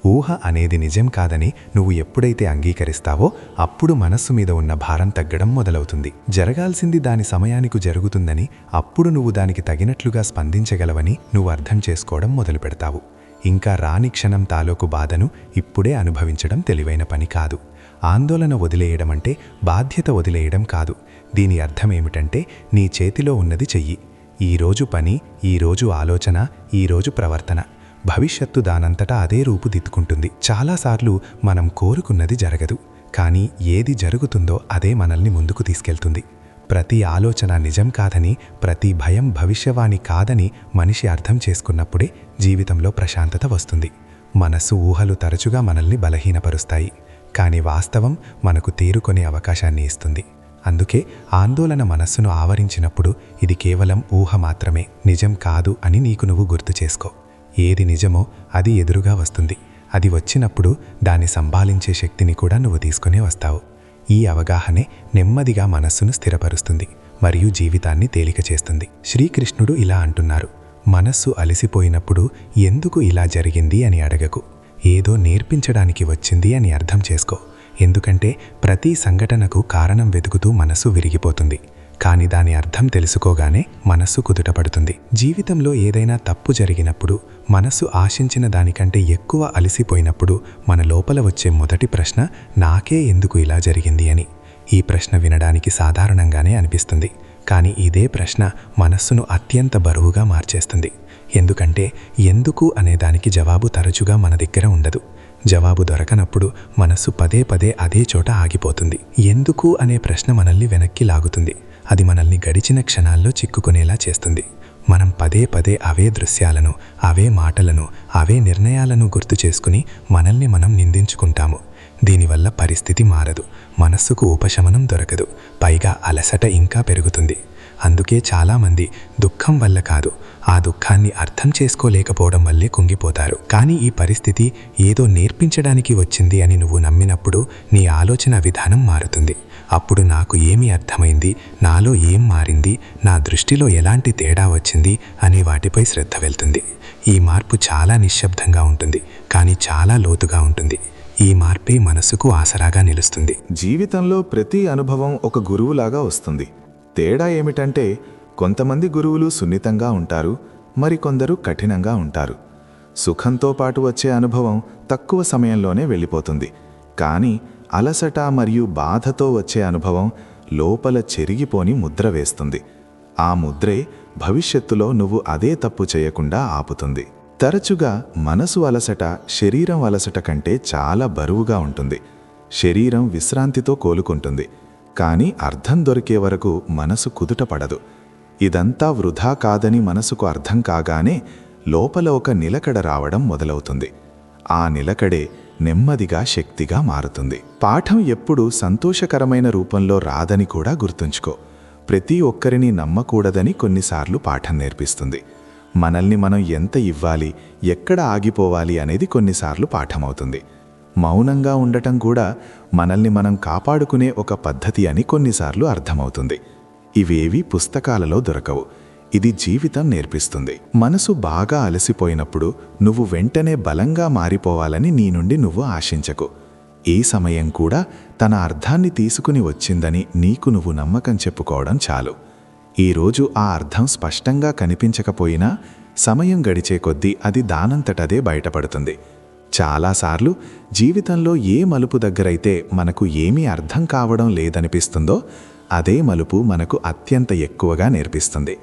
ఊహ అనేది నిజం కాదని నువ్వు ఎప్పుడైతే అంగీకరిస్తావో అప్పుడు మనస్సు మీద ఉన్న భారం తగ్గడం మొదలవుతుంది. జరగాల్సింది దాని సమయానికి జరుగుతుందని, అప్పుడు నువ్వు దానికి తగినట్లుగా స్పందించగలవని నువ్వు అర్థం చేసుకోవడం మొదలు పెడతావు. ఇంకా రాని క్షణం తాలూకు బాధను ఇప్పుడే అనుభవించడం తెలివైన పని కాదు. ఆందోళన వదిలేయడం అంటే బాధ్యత వదిలేయడం కాదు. దీని అర్థం ఏమిటంటే నీ చేతిలో ఉన్నది చెయ్యి. ఈరోజు పని, ఈరోజు ఆలోచన, ఈరోజు ప్రవర్తన. భవిష్యత్తు దానంతటా అదే రూపుదిద్దుకుంటుంది. చాలాసార్లు మనం కోరుకున్నది జరగదు, కానీ ఏది జరుగుతుందో అదే మనల్ని ముందుకు తీసుకెళ్తుంది. ప్రతి ఆలోచన నిజం కాదని, ప్రతి భయం భవిష్యవాణి కాదని మనిషి అర్థం చేసుకున్నప్పుడే జీవితంలో ప్రశాంతత వస్తుంది. మనసు ఊహలు తరచుగా మనల్ని బలహీనపరుస్తాయి, కానీ వాస్తవం మనకు తేరుకొనే అవకాశాన్ని ఇస్తుంది. అందుకే ఆందోళన మనస్సును ఆవరించినప్పుడు ఇది కేవలం ఊహ మాత్రమే, నిజం కాదు అని నీకు నువ్వు గుర్తు చేసుకో. ఏది నిజమో అది ఎదురుగా వస్తుంది. అది వచ్చినప్పుడు దాన్ని సంభాళించే శక్తిని కూడా నువ్వు తీసుకునే వస్తావు. ఈ అవగాహనే నెమ్మదిగా మనస్సును స్థిరపరుస్తుంది మరియు జీవితాన్ని తేలిక చేస్తుంది. శ్రీకృష్ణుడు ఇలా అంటున్నారు, మనస్సు అలసిపోయినప్పుడు ఎందుకు ఇలా జరిగింది అని అడగకు, ఏదో నేర్పించడానికి వచ్చింది అని అర్థం చేసుకో. ఎందుకంటే ప్రతి సంఘటనకు కారణం వెతుకుతూ మనస్సు విరిగిపోతుంది, కానీ దాని అర్థం తెలుసుకోగానే మనస్సు కుదుటపడుతుంది. జీవితంలో ఏదైనా తప్పు జరిగినప్పుడు, మనస్సు ఆశించిన దానికంటే ఎక్కువ అలసిపోయినప్పుడు మన లోపల వచ్చే మొదటి ప్రశ్న నాకే ఎందుకు ఇలా జరిగింది అని. ఈ ప్రశ్న వినడానికి సాధారణంగానే అనిపిస్తుంది, కానీ ఇదే ప్రశ్న మనస్సును అత్యంత బరువుగా మార్చేస్తుంది. ఎందుకంటే ఎందుకు అనే దానికి జవాబు తరచుగా మన దగ్గర ఉండదు. జవాబు దొరకనప్పుడు మనస్సు పదే పదే అదే చోట ఆగిపోతుంది. ఎందుకు అనే ప్రశ్న మనల్ని వెనక్కి లాగుతుంది. అది మనల్ని గడిచిన క్షణాల్లో చిక్కుకునేలా చేస్తుంది. మనం పదే పదే అవే దృశ్యాలను, అవే మాటలను, అవే నిర్ణయాలను గుర్తు చేసుకుని మనల్ని మనం నిందించుకుంటాము. దీనివల్ల పరిస్థితి మారదు, మనస్సుకు ఉపశమనం దొరకదు, పైగా అలసట ఇంకా పెరుగుతుంది. అందుకే చాలామంది దుఃఖం వల్ల కాదు, ఆ దుఃఖాన్ని అర్థం చేసుకోలేకపోవడం వల్లే కుంగిపోతారు. కానీ ఈ పరిస్థితి ఏదో నేర్పించడానికి వచ్చింది అని నువ్వు నమ్మినప్పుడు నీ ఆలోచన విధానం మారుతుంది. అప్పుడు నాకు ఏమి అర్థమైంది, నాలో ఏం మారింది, నా దృష్టిలో ఎలాంటి తేడా వచ్చింది అనే వాటిపై శ్రద్ధ వెళ్తుంది. ఈ మార్పు చాలా నిశ్శబ్దంగా ఉంటుంది, కానీ చాలా లోతుగా ఉంటుంది. ఈ మార్పే మనసుకు ఆసరాగా నిలుస్తుంది. జీవితంలో ప్రతి అనుభవం ఒక గురువులాగా వస్తుంది. తేడా ఏమిటంటే కొంతమంది గురువులు సున్నితంగా ఉంటారు, మరికొందరు కఠినంగా ఉంటారు. సుఖంతో పాటు వచ్చే అనుభవం తక్కువ సమయంలోనే వెళ్ళిపోతుంది. కానీ అలసట మరియు బాధతో వచ్చే అనుభవం లోపల చెరిగిపోని ముద్ర వేస్తుంది. ఆ ముద్రే భవిష్యత్తులో నువ్వు అదే తప్పు చేయకుండా ఆపుతుంది. తరచుగా మనసు అలసట శరీరం అలసట కంటే చాలా బరువుగా ఉంటుంది. శరీరం విశ్రాంతితో కోలుకుంటుంది, కానీ అర్థం దొరికే వరకు మనసు కుదుటపడదు. ఇదంతా వృధా కాదని మనసుకు అర్థం కాగానే లోపల ఒక నిలకడ రావడం మొదలవుతుంది. ఆ నిలకడే నెమ్మదిగా శక్తిగా మారుతుంది. పాఠం ఎప్పుడూ సంతోషకరమైన రూపంలో రాదని కూడా గుర్తుంచుకో. ప్రతి ఒక్కరిని నమ్మకూడదని కొన్నిసార్లు పాఠం నేర్పిస్తుంది. మనల్ని మనం ఎంత ఇవ్వాలి, ఎక్కడ ఆగిపోవాలి అనేది కొన్నిసార్లు పాఠమవుతుంది. మౌనంగా ఉండటం కూడా మనల్ని మనం కాపాడుకునే ఒక పద్ధతి అని కొన్నిసార్లు అర్థమవుతుంది. ఇవేవి పుస్తకాలలో దొరకవు. ఇది జీవితం నేర్పిస్తుంది. మనసు బాగా అలసిపోయినప్పుడు నువ్వు వెంటనే బలంగా మారిపోవాలని నీ నుండి నువ్వు ఆశించకు. ఏ సమయం కూడా తన అర్థాన్ని తీసుకుని వచ్చిందని నీకు నువ్వు నమ్మకం చెప్పుకోవడం చాలు. ఈరోజు ఆ అర్థం స్పష్టంగా కనిపించకపోయినా సమయం గడిచే కొద్దీ అది దానంతటదే బయటపడుతుంది. చాలాసార్లు జీవితంలో ఏ మలుపు దగ్గరైతే మనకు ఏమీ అర్థం కావడం లేదనిపిస్తుందో అదే మలుపు మనకు అత్యంత ఎక్కువగా నేర్పిస్తుంది.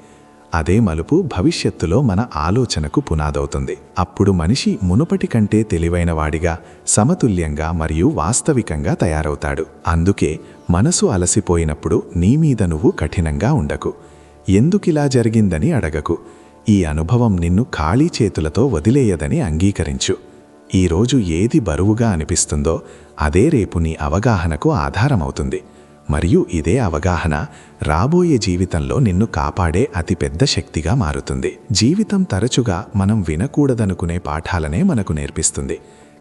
అదే మలుపు భవిష్యత్తులో మన ఆలోచనకు పునాదవుతుంది. అప్పుడు మనిషి మునుపటి కంటే తెలివైనవాడిగా, సమతుల్యంగా మరియు వాస్తవికంగా తయారవుతాడు. అందుకే మనసు అలసిపోయినప్పుడు నీ మీద నువ్వు కఠినంగా ఉండకు. ఎందుకిలా జరిగిందని అడగకు. ఈ అనుభవం నిన్ను ఖాళీ చేతులతో వదిలేయదని అంగీకరించు. ఈరోజు ఏది బరువుగా అనిపిస్తుందో అదే రేపు నీ అవగాహనకు ఆధారమవుతుంది. మరియు ఇదే అవగాహన రాబోయే జీవితంలో నిన్ను కాపాడే అతిపెద్ద శక్తిగా మారుతుంది. జీవితం తరచుగా మనం వినకూడదనుకునే పాఠాలనే మనకు నేర్పిస్తుంది.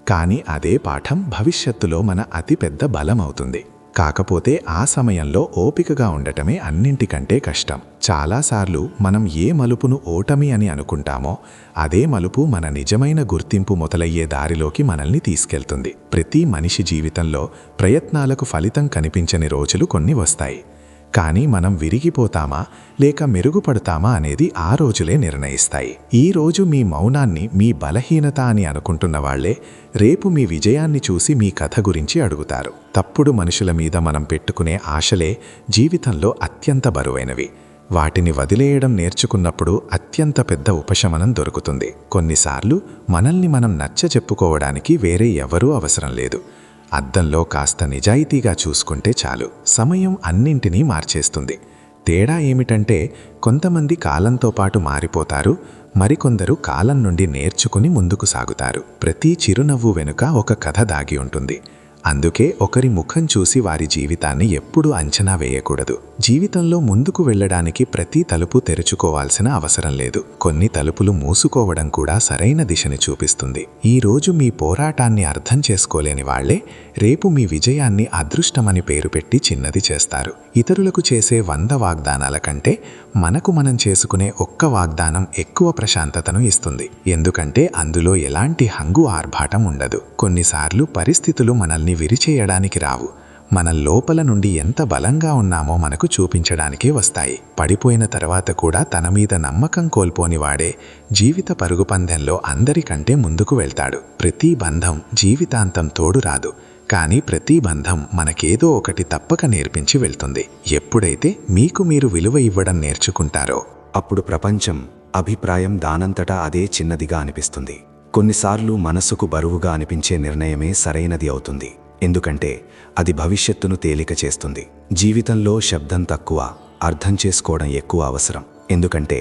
కానీ అదే పాఠం భవిష్యత్తులో మన అతిపెద్ద బలం అవుతుంది. కాకపోతే ఆ సమయంలో ఓపికగా ఉండటమే అన్నింటికంటే కష్టం. చాలాసార్లు మనం ఏ మలుపును ఓటమి అని అనుకుంటామో అదే మలుపు మన నిజమైన గుర్తింపు మొదలయ్యే దారిలోకి మనల్ని తీసుకెళ్తుంది. ప్రతి మనిషి జీవితంలో ప్రయత్నాలకు ఫలితం కనిపించని రోజులు కొన్ని వస్తాయి. కానీ మనం విరిగిపోతామా లేక మెరుగుపడతామా అనేది ఆ రోజులే నిర్ణయిస్తాయి. ఈ రోజు మీ మౌనాన్ని మీ బలహీనత అని అనుకుంటున్న వాళ్లే రేపు మీ విజయాన్ని చూసి మీ కథ గురించి అడుగుతారు. తప్పుడు మనుషుల మీద మనం పెట్టుకునే ఆశలే జీవితంలో అత్యంత బరువైనవి. వాటిని వదిలేయడం నేర్చుకున్నప్పుడు అత్యంత పెద్ద ఉపశమనం దొరుకుతుంది. కొన్నిసార్లు మనల్ని మనం నచ్చచెప్పుకోవడానికి వేరే ఎవరూ అవసరం లేదు. అద్దంలో కాస్త నిజాయితీగా చూసుకుంటే చాలు. సమయం అన్నింటినీ మార్చేస్తుంది. తేడా ఏమిటంటే కొంతమంది కాలంతో పాటు మారిపోతారు, మరికొందరు కాలం నుండి నేర్చుకుని ముందుకు సాగుతారు. ప్రతి చిరునవ్వు వెనుక ఒక కథ దాగి ఉంటుంది. అందుకే ఒకరి ముఖం చూసి వారి జీవితాన్ని ఎప్పుడూ అంచనా వేయకూడదు. జీవితంలో ముందుకు వెళ్ళడానికి ప్రతి తలుపు తెరుచుకోవాల్సిన అవసరం లేదు. కొన్ని తలుపులు మూసుకోవడం కూడా సరైన దిశని చూపిస్తుంది. ఈ రోజు మీ పోరాటాన్ని అర్థం చేసుకోలేని వాళ్లే రేపు మీ విజయాన్ని అదృష్టమని పేరు పెట్టి చిన్నది చేస్తారు. ఇతరులకు చేసే 100 వాగ్దానాల కంటే మనకు మనం చేసుకునే ఒక్క వాగ్దానం ఎక్కువ ప్రశాంతతను ఇస్తుంది. ఎందుకంటే అందులో ఎలాంటి హంగు ఆర్భాటం ఉండదు. కొన్నిసార్లు పరిస్థితులు మనల్ని విరిచేయడానికి రావు, మన లోపల నుండి ఎంత బలంగా ఉన్నామో మనకు చూపించడానికే వస్తాయి. పడిపోయిన తర్వాత కూడా తన మీద నమ్మకం కోల్పోనివాడే జీవిత పరుగు పందెంలో అందరికంటే ముందుకు వెళ్తాడు. ప్రతి బంధం జీవితాంతం తోడు రాదు, కానీ ప్రతి బంధం మనకేదో ఒకటి తప్పక నేర్పించి వెళ్తుంది. ఎప్పుడైతే మీకు మీరు విలువ ఇవ్వడం నేర్చుకుంటారో అప్పుడు ప్రపంచం, అభిప్రాయం దానంతటా అదే చిన్నదిగా అనిపిస్తుంది. కొన్నిసార్లు మనసుకు బరువుగా అనిపించే నిర్ణయమే సరైనది అవుతుంది. ఎందుకంటే అది భవిష్యత్తును తేలిక చేస్తుంది. జీవితంలో శబ్దం తక్కువ, అర్థం చేసుకోవడం ఎక్కువ అవసరం. ఎందుకంటే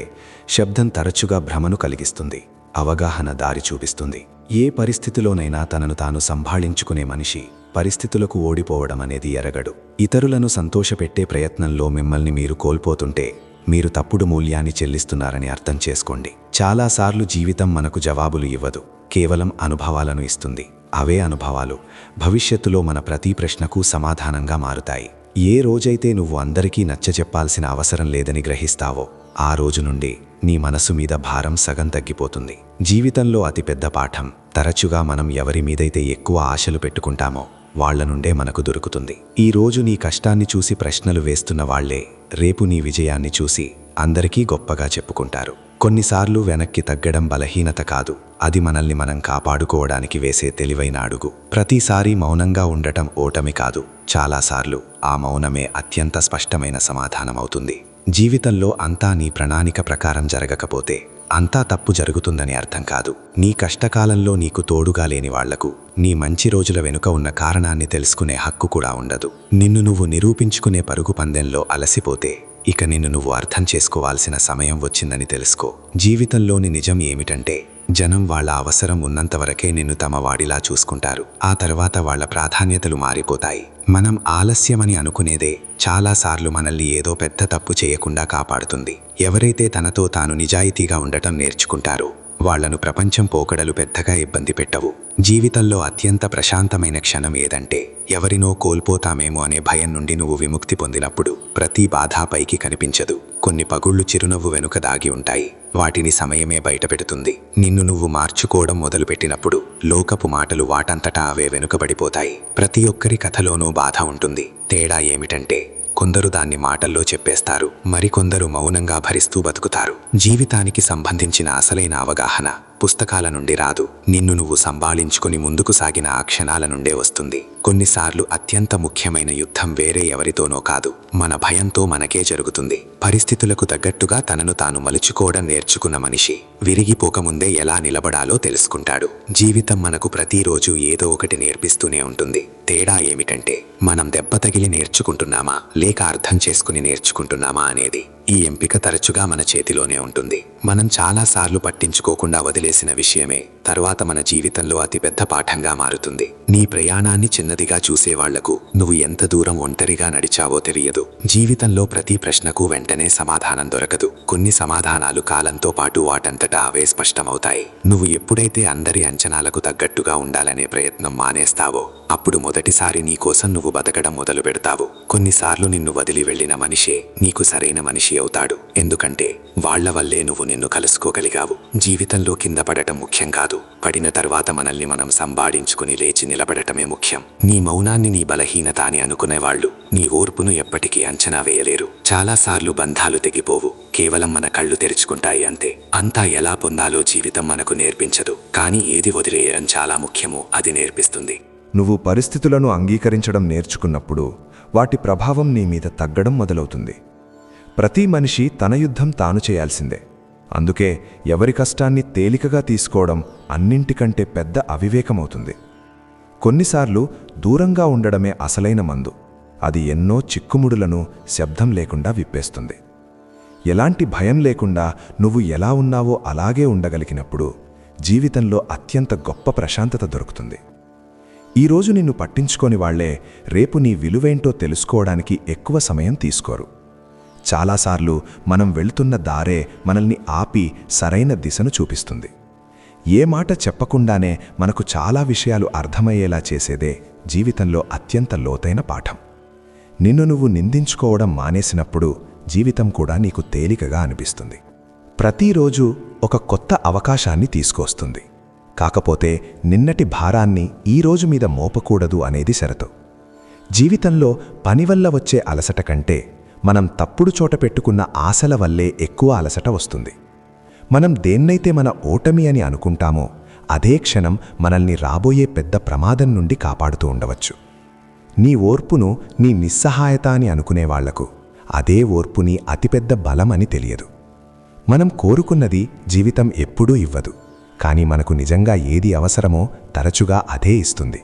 శబ్దం తరచుగా భ్రమను కలిగిస్తుంది, అవగాహన దారి చూపిస్తుంది. ఏ పరిస్థితిలోనైనా తనను తాను సంభాళించుకునే మనిషి పరిస్థితులకు ఓడిపోవడం అనేది ఎరగడు. ఇతరులను సంతోషపెట్టే ప్రయత్నంలో మిమ్మల్ని మీరు కోల్పోతుంటే మీరు తప్పుడు మూల్యాన్ని చెల్లిస్తున్నారని అర్థం చేసుకోండి. చాలాసార్లు జీవితం మనకు జవాబులు ఇవ్వదు, కేవలం అనుభవాలను ఇస్తుంది. అవే అనుభవాలు భవిష్యత్తులో మన ప్రతి ప్రశ్నకు సమాధానంగా మారుతాయి. ఏ రోజైతే నువ్వు అందరికీ నచ్చచెప్పాల్సిన అవసరం లేదని గ్రహిస్తావో ఆ రోజు నుండి నీ మనసు మీద భారం సగం తగ్గిపోతుంది. జీవితంలో అతిపెద్ద పాఠం తరచుగా మనం ఎవరి మీదైతే ఎక్కువ ఆశలు పెట్టుకుంటామో వాళ్ల నుండే మనకు దొరుకుతుంది. ఈ రోజు నీ కష్టాన్ని చూసి ప్రశ్నలు వేస్తున్న వాళ్లే రేపు నీ విజయాన్ని చూసి అందరికీ గొప్పగా చెప్పుకుంటారు. కొన్నిసార్లు వెనక్కి తగ్గడం బలహీనత కాదు, అది మనల్ని మనం కాపాడుకోవడానికి వేసే తెలివైన అడుగు. ప్రతిసారి మౌనంగా ఉండటం ఓటమి కాదు, చాలాసార్లు ఆ మౌనమే అత్యంత స్పష్టమైన సమాధానమవుతుంది. జీవితంలో అంతా నీ ప్రణాళిక ప్రకారం జరగకపోతే అంతా తప్పు జరుగుతుందని అర్థం కాదు. నీ కష్టకాలంలో నీకు తోడుగా లేని వాళ్లకు నీ మంచి రోజుల వెనుక ఉన్న కారణాన్ని తెలుసుకునే హక్కు కూడా ఉండదు. నిన్ను నువ్వు నిరూపించుకునే పరుగు పందెంలో అలసిపోతే ఇక నిన్ను నువ్వు అర్థం చేసుకోవాల్సిన సమయం వచ్చిందని తెలుసుకో. జీవితంలోని నిజం ఏమిటంటే, జనం వాళ్ళ అవసరం ఉన్నంతవరకే నిన్ను తమ వాడిలా చూసుకుంటారు. ఆ తర్వాత వాళ్ళ ప్రాధాన్యతలు మారిపోతాయి. మనం ఆలస్యమని అనుకునేదే చాలాసార్లు మనల్ని ఏదో పెద్ద తప్పు చేయకుండా కాపాడుతుంది. ఎవరైతే తనతో తాను నిజాయితీగా ఉండటం నేర్చుకుంటారో వాళ్లను ప్రపంచం పోకడలు పెద్దగా ఇబ్బంది పెట్టవు. జీవితంలో అత్యంత ప్రశాంతమైన క్షణం ఏదంటే, ఎవరినో కోల్పోతామేమో అనే భయం నుండి నువ్వు విముక్తి పొందినప్పుడు. ప్రతి బాధ పైకి కనిపించదు, కొన్ని పగుళ్ళు చిరునవ్వు వెనుక దాగి ఉంటాయి. వాటిని సమయమే బయటపెడుతుంది. నిన్ను నువ్వు మార్చుకోవడం మొదలుపెట్టినప్పుడు లోకపు మాటలు వాటంతటా అవే వెనుకబడిపోతాయి. ప్రతి ఒక్కరి కథలోనూ బాధ ఉంటుంది. తేడా ఏమిటంటే, కొందరు దాన్ని మాటల్లో చెప్పేస్తారు, మరికొందరు మౌనంగా భరిస్తూ బతుకుతారు. జీవితానికి సంబంధించిన అసలైన అవగాహన పుస్తకాల నుండి రాదు, నిన్ను నువ్వు సంభాళించుకుని ముందుకు సాగిన ఆ క్షణాల నుండే వస్తుంది. కొన్నిసార్లు అత్యంత ముఖ్యమైన యుద్ధం వేరే ఎవరితోనో కాదు, మన భయంతో మనకే జరుగుతుంది. పరిస్థితులకు తగ్గట్టుగా తనను తాను మలుచుకోవడం నేర్చుకున్న మనిషి విరిగిపోకముందే ఎలా నిలబడాలో తెలుసుకుంటాడు. జీవితం మనకు ప్రతిరోజు ఏదో ఒకటి నేర్పిస్తూనే ఉంటుంది. తేడా ఏమిటంటే, మనం దెబ్బ తగిలి నేర్చుకుంటున్నామా లేక అర్థం చేసుకుని నేర్చుకుంటున్నామా అనేది. ఈ ఎంపిక తరచుగా మన చేతిలోనే ఉంటుంది. మనం చాలాసార్లు పట్టించుకోకుండా వదిలేసిన విషయమే తర్వాత మన జీవితంలో అతిపెద్ద పాఠంగా మారుతుంది. నీ ప్రయాణాన్ని చిన్నదిగా చూసేవాళ్లకు నువ్వు ఎంత దూరం ఒంటరిగా నడిచావో తెలియదు. జీవితంలో ప్రతి ప్రశ్నకు వెంటనే సమాధానం దొరకదు. కొన్ని సమాధానాలు కాలంతో పాటు వాటంతటా అవే స్పష్టమవుతాయి. నువ్వు ఎప్పుడైతే అందరి అంచనాలకు తగ్గట్టుగా ఉండాలనే ప్రయత్నం మానేస్తావో అప్పుడు మొదటిసారి నీకోసం నువ్వు బతకడం మొదలు పెడతావు. కొన్నిసార్లు నిన్ను వదిలి వెళ్లిన మనిషే నీకు సరైన మనిషి అవుతాడు. ఎందుకంటే వాళ్ల వల్లే నువ్వు నిన్ను కలుసుకోగలిగావు. జీవితంలో కింద పడటం ముఖ్యం కాదు, పడిన తర్వాత మనల్ని మనం సంపాదించుకుని లేచి నిలబడటమే ముఖ్యం. నీ మౌనాన్ని నీ బలహీనత అని అనుకునేవాళ్లు నీ ఓర్పును ఎప్పటికీ అంచనా వేయలేరు. చాలాసార్లు బంధాలు తెగిపోవు, కేవలం మన కళ్ళు తెరుచుకుంటాయి అంతే. అంతా ఎలా పొందాలో జీవితం మనకు నేర్పించదు, కానీ ఏది వదిలేయడం చాలా ముఖ్యమో అది నేర్పిస్తుంది. నువ్వు పరిస్థితులను అంగీకరించడం నేర్చుకున్నప్పుడు వాటి ప్రభావం నీ మీద తగ్గడం మొదలవుతుంది. ప్రతి మనిషి తన యుద్ధం తాను చేయాల్సిందే. అందుకే ఎవరి కష్టాన్ని తేలికగా తీసుకోవడం అన్నింటికంటే పెద్ద అవివేకమవుతుంది. కొన్నిసార్లు దూరంగా ఉండడమే అసలైన మందు. అది ఎన్నో చిక్కుముడులను శబ్దం లేకుండా విప్పేస్తుంది. ఎలాంటి భయం లేకుండా నువ్వు ఎలా ఉన్నావో అలాగే ఉండగలిగినప్పుడు జీవితంలో అత్యంత గొప్ప ప్రశాంతత దొరుకుతుంది. ఈరోజు నిన్ను పట్టించుకోని వాళ్లే రేపు నీ విలువేంటో తెలుసుకోవడానికి ఎక్కువ సమయం తీసుకోరు. చాలాసార్లు మనం వెళ్తున్న దారే మనల్ని ఆపి సరైన దిశను చూపిస్తుంది. ఏ మాట చెప్పకుండానే మనకు చాలా విషయాలు అర్థమయ్యేలా చేసేదే జీవితంలో అత్యంత లోతైన పాఠం. నిన్ను నువ్వు నిందించుకోవడం మానేసినప్పుడు జీవితం కూడా నీకు తేలికగా అనిపిస్తుంది. ప్రతిరోజు ఒక కొత్త అవకాశాన్ని తీసుకొస్తుంది. కాకపోతే నిన్నటి భారాన్ని ఈరోజు మీద మోపకూడదు అనేది షరతు. జీవితంలో పని వల్ల వచ్చే అలసట కంటే మనం తప్పుడు చోట పెట్టుకున్న ఆశల వల్లే ఎక్కువ అలసట వస్తుంది. మనం దేన్నైతే మన ఓటమి అని అనుకుంటామో అదే క్షణం మనల్ని రాబోయే పెద్ద ప్రమాదం నుండి కాపాడుతూ ఉండవచ్చు. నీ ఓర్పును నీ నిస్సహాయత అని అనుకునేవాళ్లకు అదే ఓర్పు నీ అతిపెద్ద బలం అని తెలియదు. మనం కోరుకున్నది జీవితం ఎప్పుడూ ఇవ్వదు, కానీ మనకు నిజంగా ఏది అవసరమో తరచుగా అదే ఇస్తుంది.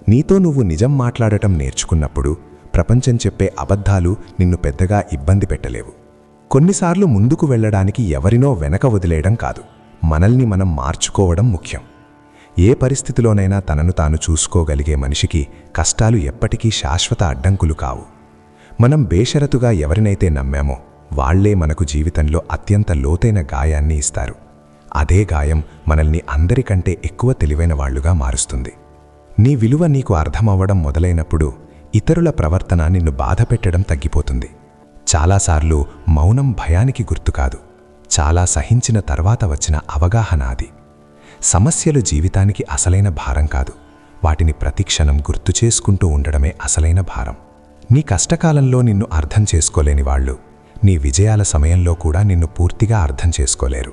నీతో నువ్వు నిజం మాట్లాడటం నేర్చుకున్నప్పుడు ప్రపంచం చెప్పే అబద్ధాలు నిన్ను పెద్దగా ఇబ్బంది పెట్టలేవు. కొన్నిసార్లు ముందుకు వెళ్లడానికి ఎవరినో వెనక వదిలేయడం కాదు, మనల్ని మనం మార్చుకోవడం ముఖ్యం. ఏ పరిస్థితిలోనైనా తనను తాను చూసుకోగలిగే మనిషికి కష్టాలు ఎప్పటికీ శాశ్వత అడ్డంకులు కావు. మనం బేషరతుగా ఎవరినైతే నమ్మామో వాళ్లే మనకు జీవితంలో అత్యంత లోతైన గాయాన్ని ఇస్తారు. అదే గాయం మనల్ని అందరికంటే ఎక్కువ తెలివైన వాళ్లుగా మారుస్తుంది. నీ విలువ నీకు అర్థమవ్వడం మొదలైనప్పుడు ఇతరుల ప్రవర్తన నిన్ను బాధపెట్టడం తగ్గిపోతుంది. చాలాసార్లు మౌనం భయానికి గుర్తు కాదు, చాలా సహించిన తర్వాత వచ్చిన అవగాహన అది. సమస్యలు జీవితానికి అసలైన భారం కాదు, వాటిని ప్రతిక్షణం గుర్తు చేసుకుంటూ ఉండడమే అసలైన భారం. నీ కష్టకాలంలో నిన్ను అర్థం చేసుకోలేని వాళ్ళు నీ విజయాల సమయంలో కూడా నిన్ను పూర్తిగా అర్థం చేసుకోలేరు.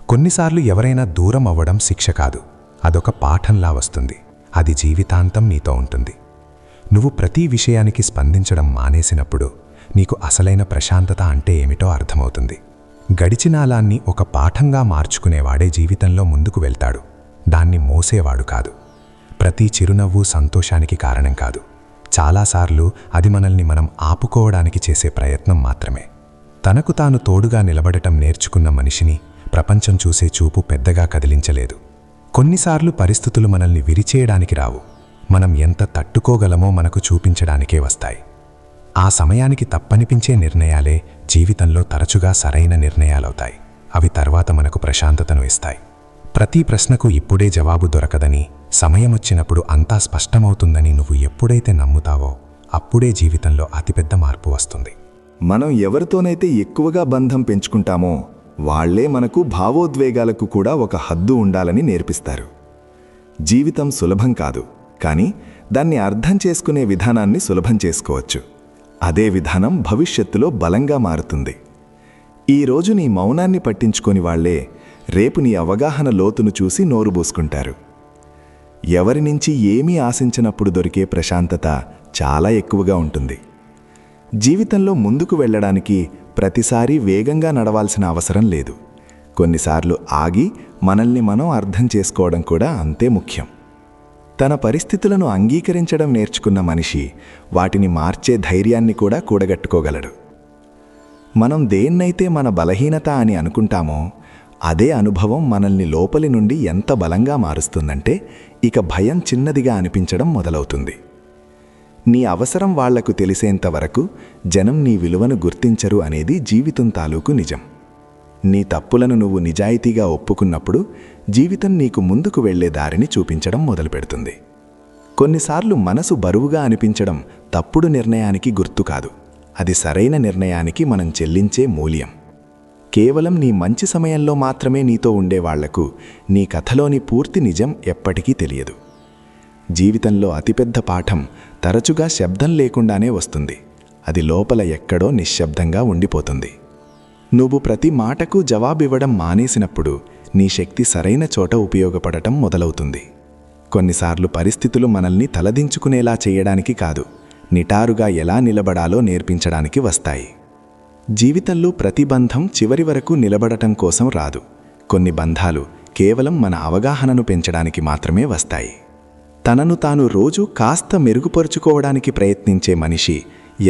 కొన్నిసార్లు ఎవరైనా దూరం అవ్వడం శిక్ష కాదు, అదొక పాఠంలా వస్తుంది. అది జీవితాంతం నీతో ఉంటుంది. నువ్వు ప్రతి విషయానికి స్పందించడం మానేసినప్పుడు నీకు అసలైన ప్రశాంతత అంటే ఏమిటో అర్థమవుతుంది. గడిచినాలాన్ని ఒక పాఠంగా మార్చుకునేవాడే జీవితంలో ముందుకు వెళ్తాడు, దాన్ని మోసేవాడు కాదు. ప్రతి చిరునవ్వు సంతోషానికి కారణం కాదు. చాలాసార్లు అది మనల్ని మనం ఆపుకోవడానికి చేసే ప్రయత్నం మాత్రమే. తనకు తాను తోడుగా నిలబడటం నేర్చుకున్న మనిషిని ప్రపంచం చూసే చూపు పెద్దగా కదిలించలేదు. కొన్నిసార్లు పరిస్థితులు మనల్ని విరిచేయడానికి రావు, మనం ఎంత తట్టుకోగలమో మనకు చూపించడానికే వస్తాయి. ఆ సమయానికి తప్పనిపించే నిర్ణయాలే జీవితంలో తరచుగా సరైన నిర్ణయాలవుతాయి. అవి తర్వాత మనకు ప్రశాంతతను ఇస్తాయి. ప్రతి ప్రశ్నకు ఇప్పుడే జవాబు దొరకదని, సమయమొచ్చినప్పుడు అంతా స్పష్టమవుతుందని నువ్వు ఎప్పుడైతే నమ్ముతావో అప్పుడే జీవితంలో అతిపెద్ద మార్పు వస్తుంది. మనం ఎవరితోనైతే ఎక్కువగా బంధం పెంచుకుంటామో వాళ్లే మనకు భావోద్వేగాలకు కూడా ఒక హద్దు ఉండాలని నేర్పిస్తారు. జీవితం సులభం కాదు, కానీ దాన్ని అర్థం చేసుకునే విధానాన్ని సులభం చేసుకోవచ్చు. అదే విధానం భవిష్యత్తులో బలంగా మారుతుంది. ఈరోజు నీ మౌనాన్ని పట్టించుకొని వాళ్లే రేపు నీ అవగాహన లోతును చూసి నోరు బూసుకుంటారు. ఎవరి నుంచి ఏమీ ఆశించినప్పుడు దొరికే ప్రశాంతత చాలా ఎక్కువగా ఉంటుంది. జీవితంలో ముందుకు వెళ్ళడానికి ప్రతిసారి వేగంగా నడవాల్సిన అవసరం లేదు. కొన్నిసార్లు ఆగి మనల్ని మనం అర్థం చేసుకోవడం కూడా అంతే ముఖ్యం. తన పరిస్థితులను అంగీకరించడం నేర్చుకున్న మనిషి వాటిని మార్చే ధైర్యాన్ని కూడా కూడగట్టుకోగలడు. మనం దేన్నైతే మన బలహీనత అని అనుకుంటామో అదే అనుభవం మనల్ని లోపలి నుండి ఎంత బలంగా మారుస్తుందంటే ఇక భయం చిన్నదిగా అనిపించడం మొదలవుతుంది. నీ అవసరం వాళ్లకు తెలిసేంత వరకు జనం నీ విలువను గుర్తించరు అనేది జీవితం తాలూకు నిజం. నీ తప్పులను నువ్వు నిజాయితీగా ఒప్పుకున్నప్పుడు జీవితం నీకు ముందుకు వెళ్లే దారిని చూపించడం మొదలుపెడుతుంది. కొన్నిసార్లు మనసు బరువుగా అనిపించడం తప్పుడు నిర్ణయానికి గుర్తు కాదు, అది సరైన నిర్ణయానికి మనం చెల్లించే మూల్యం. కేవలం నీ మంచి సమయంలో మాత్రమే నీతో ఉండేవాళ్లకు నీ కథలోని పూర్తి నిజం ఎప్పటికీ తెలియదు. జీవితంలో అతిపెద్ద పాఠం తరచుగా శబ్దం లేకుండానే వస్తుంది. అది లోపల ఎక్కడో నిశ్శబ్దంగా ఉండిపోతుంది. నువ్వు ప్రతి మాటకు జవాబివ్వడం మానేసినప్పుడు నీ శక్తి సరైన చోట ఉపయోగపడటం మొదలవుతుంది. కొన్నిసార్లు పరిస్థితులు మనల్ని తలదించుకునేలా చేయడానికి కాదు, నిటారుగా ఎలా నిలబడాలో నేర్పించడానికి వస్తాయి. జీవితంలో ప్రతి బంధం చివరి వరకు నిలబడటం కోసం రాదు. కొన్ని బంధాలు కేవలం మన అవగాహనను పెంచడానికి మాత్రమే వస్తాయి. తనను తాను రోజు కాస్త మెరుగుపరుచుకోవడానికి ప్రయత్నించే మనిషి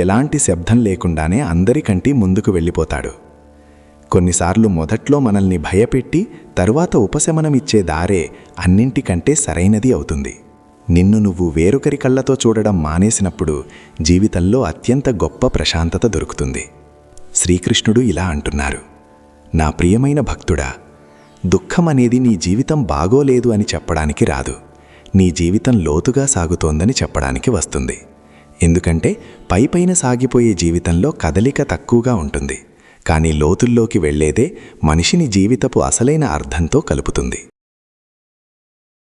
ఎలాంటి శబ్దం లేకుండానే అందరికంటే ముందుకు వెళ్ళిపోతాడు. కొన్నిసార్లు మొదట్లో మనల్ని భయపెట్టి తరువాత ఉపశమనమిచ్చే దారే అన్నింటికంటే సరైనది అవుతుంది. నిన్ను నువ్వు వేరొకరి కళ్ళతో చూడడం మానేసినప్పుడు జీవితంలో అత్యంత గొప్ప ప్రశాంతత దొరుకుతుంది. శ్రీకృష్ణుడు ఇలా అంటున్నారు, నా ప్రియమైన భక్తుడా, దుఃఖమనేది నీ జీవితం బాగోలేదు అని చెప్పడానికి రాదు, నీ జీవితం లోతుగా సాగుతోందని చెప్పడానికి వస్తుంది. ఎందుకంటే పైపైన సాగిపోయే జీవితంలో కదలిక తక్కువగా ఉంటుంది, కానీ లోతుల్లోకి వెళ్లేదే మనిషిని జీవితపు అసలైన అర్థంతో కలుపుతుంది.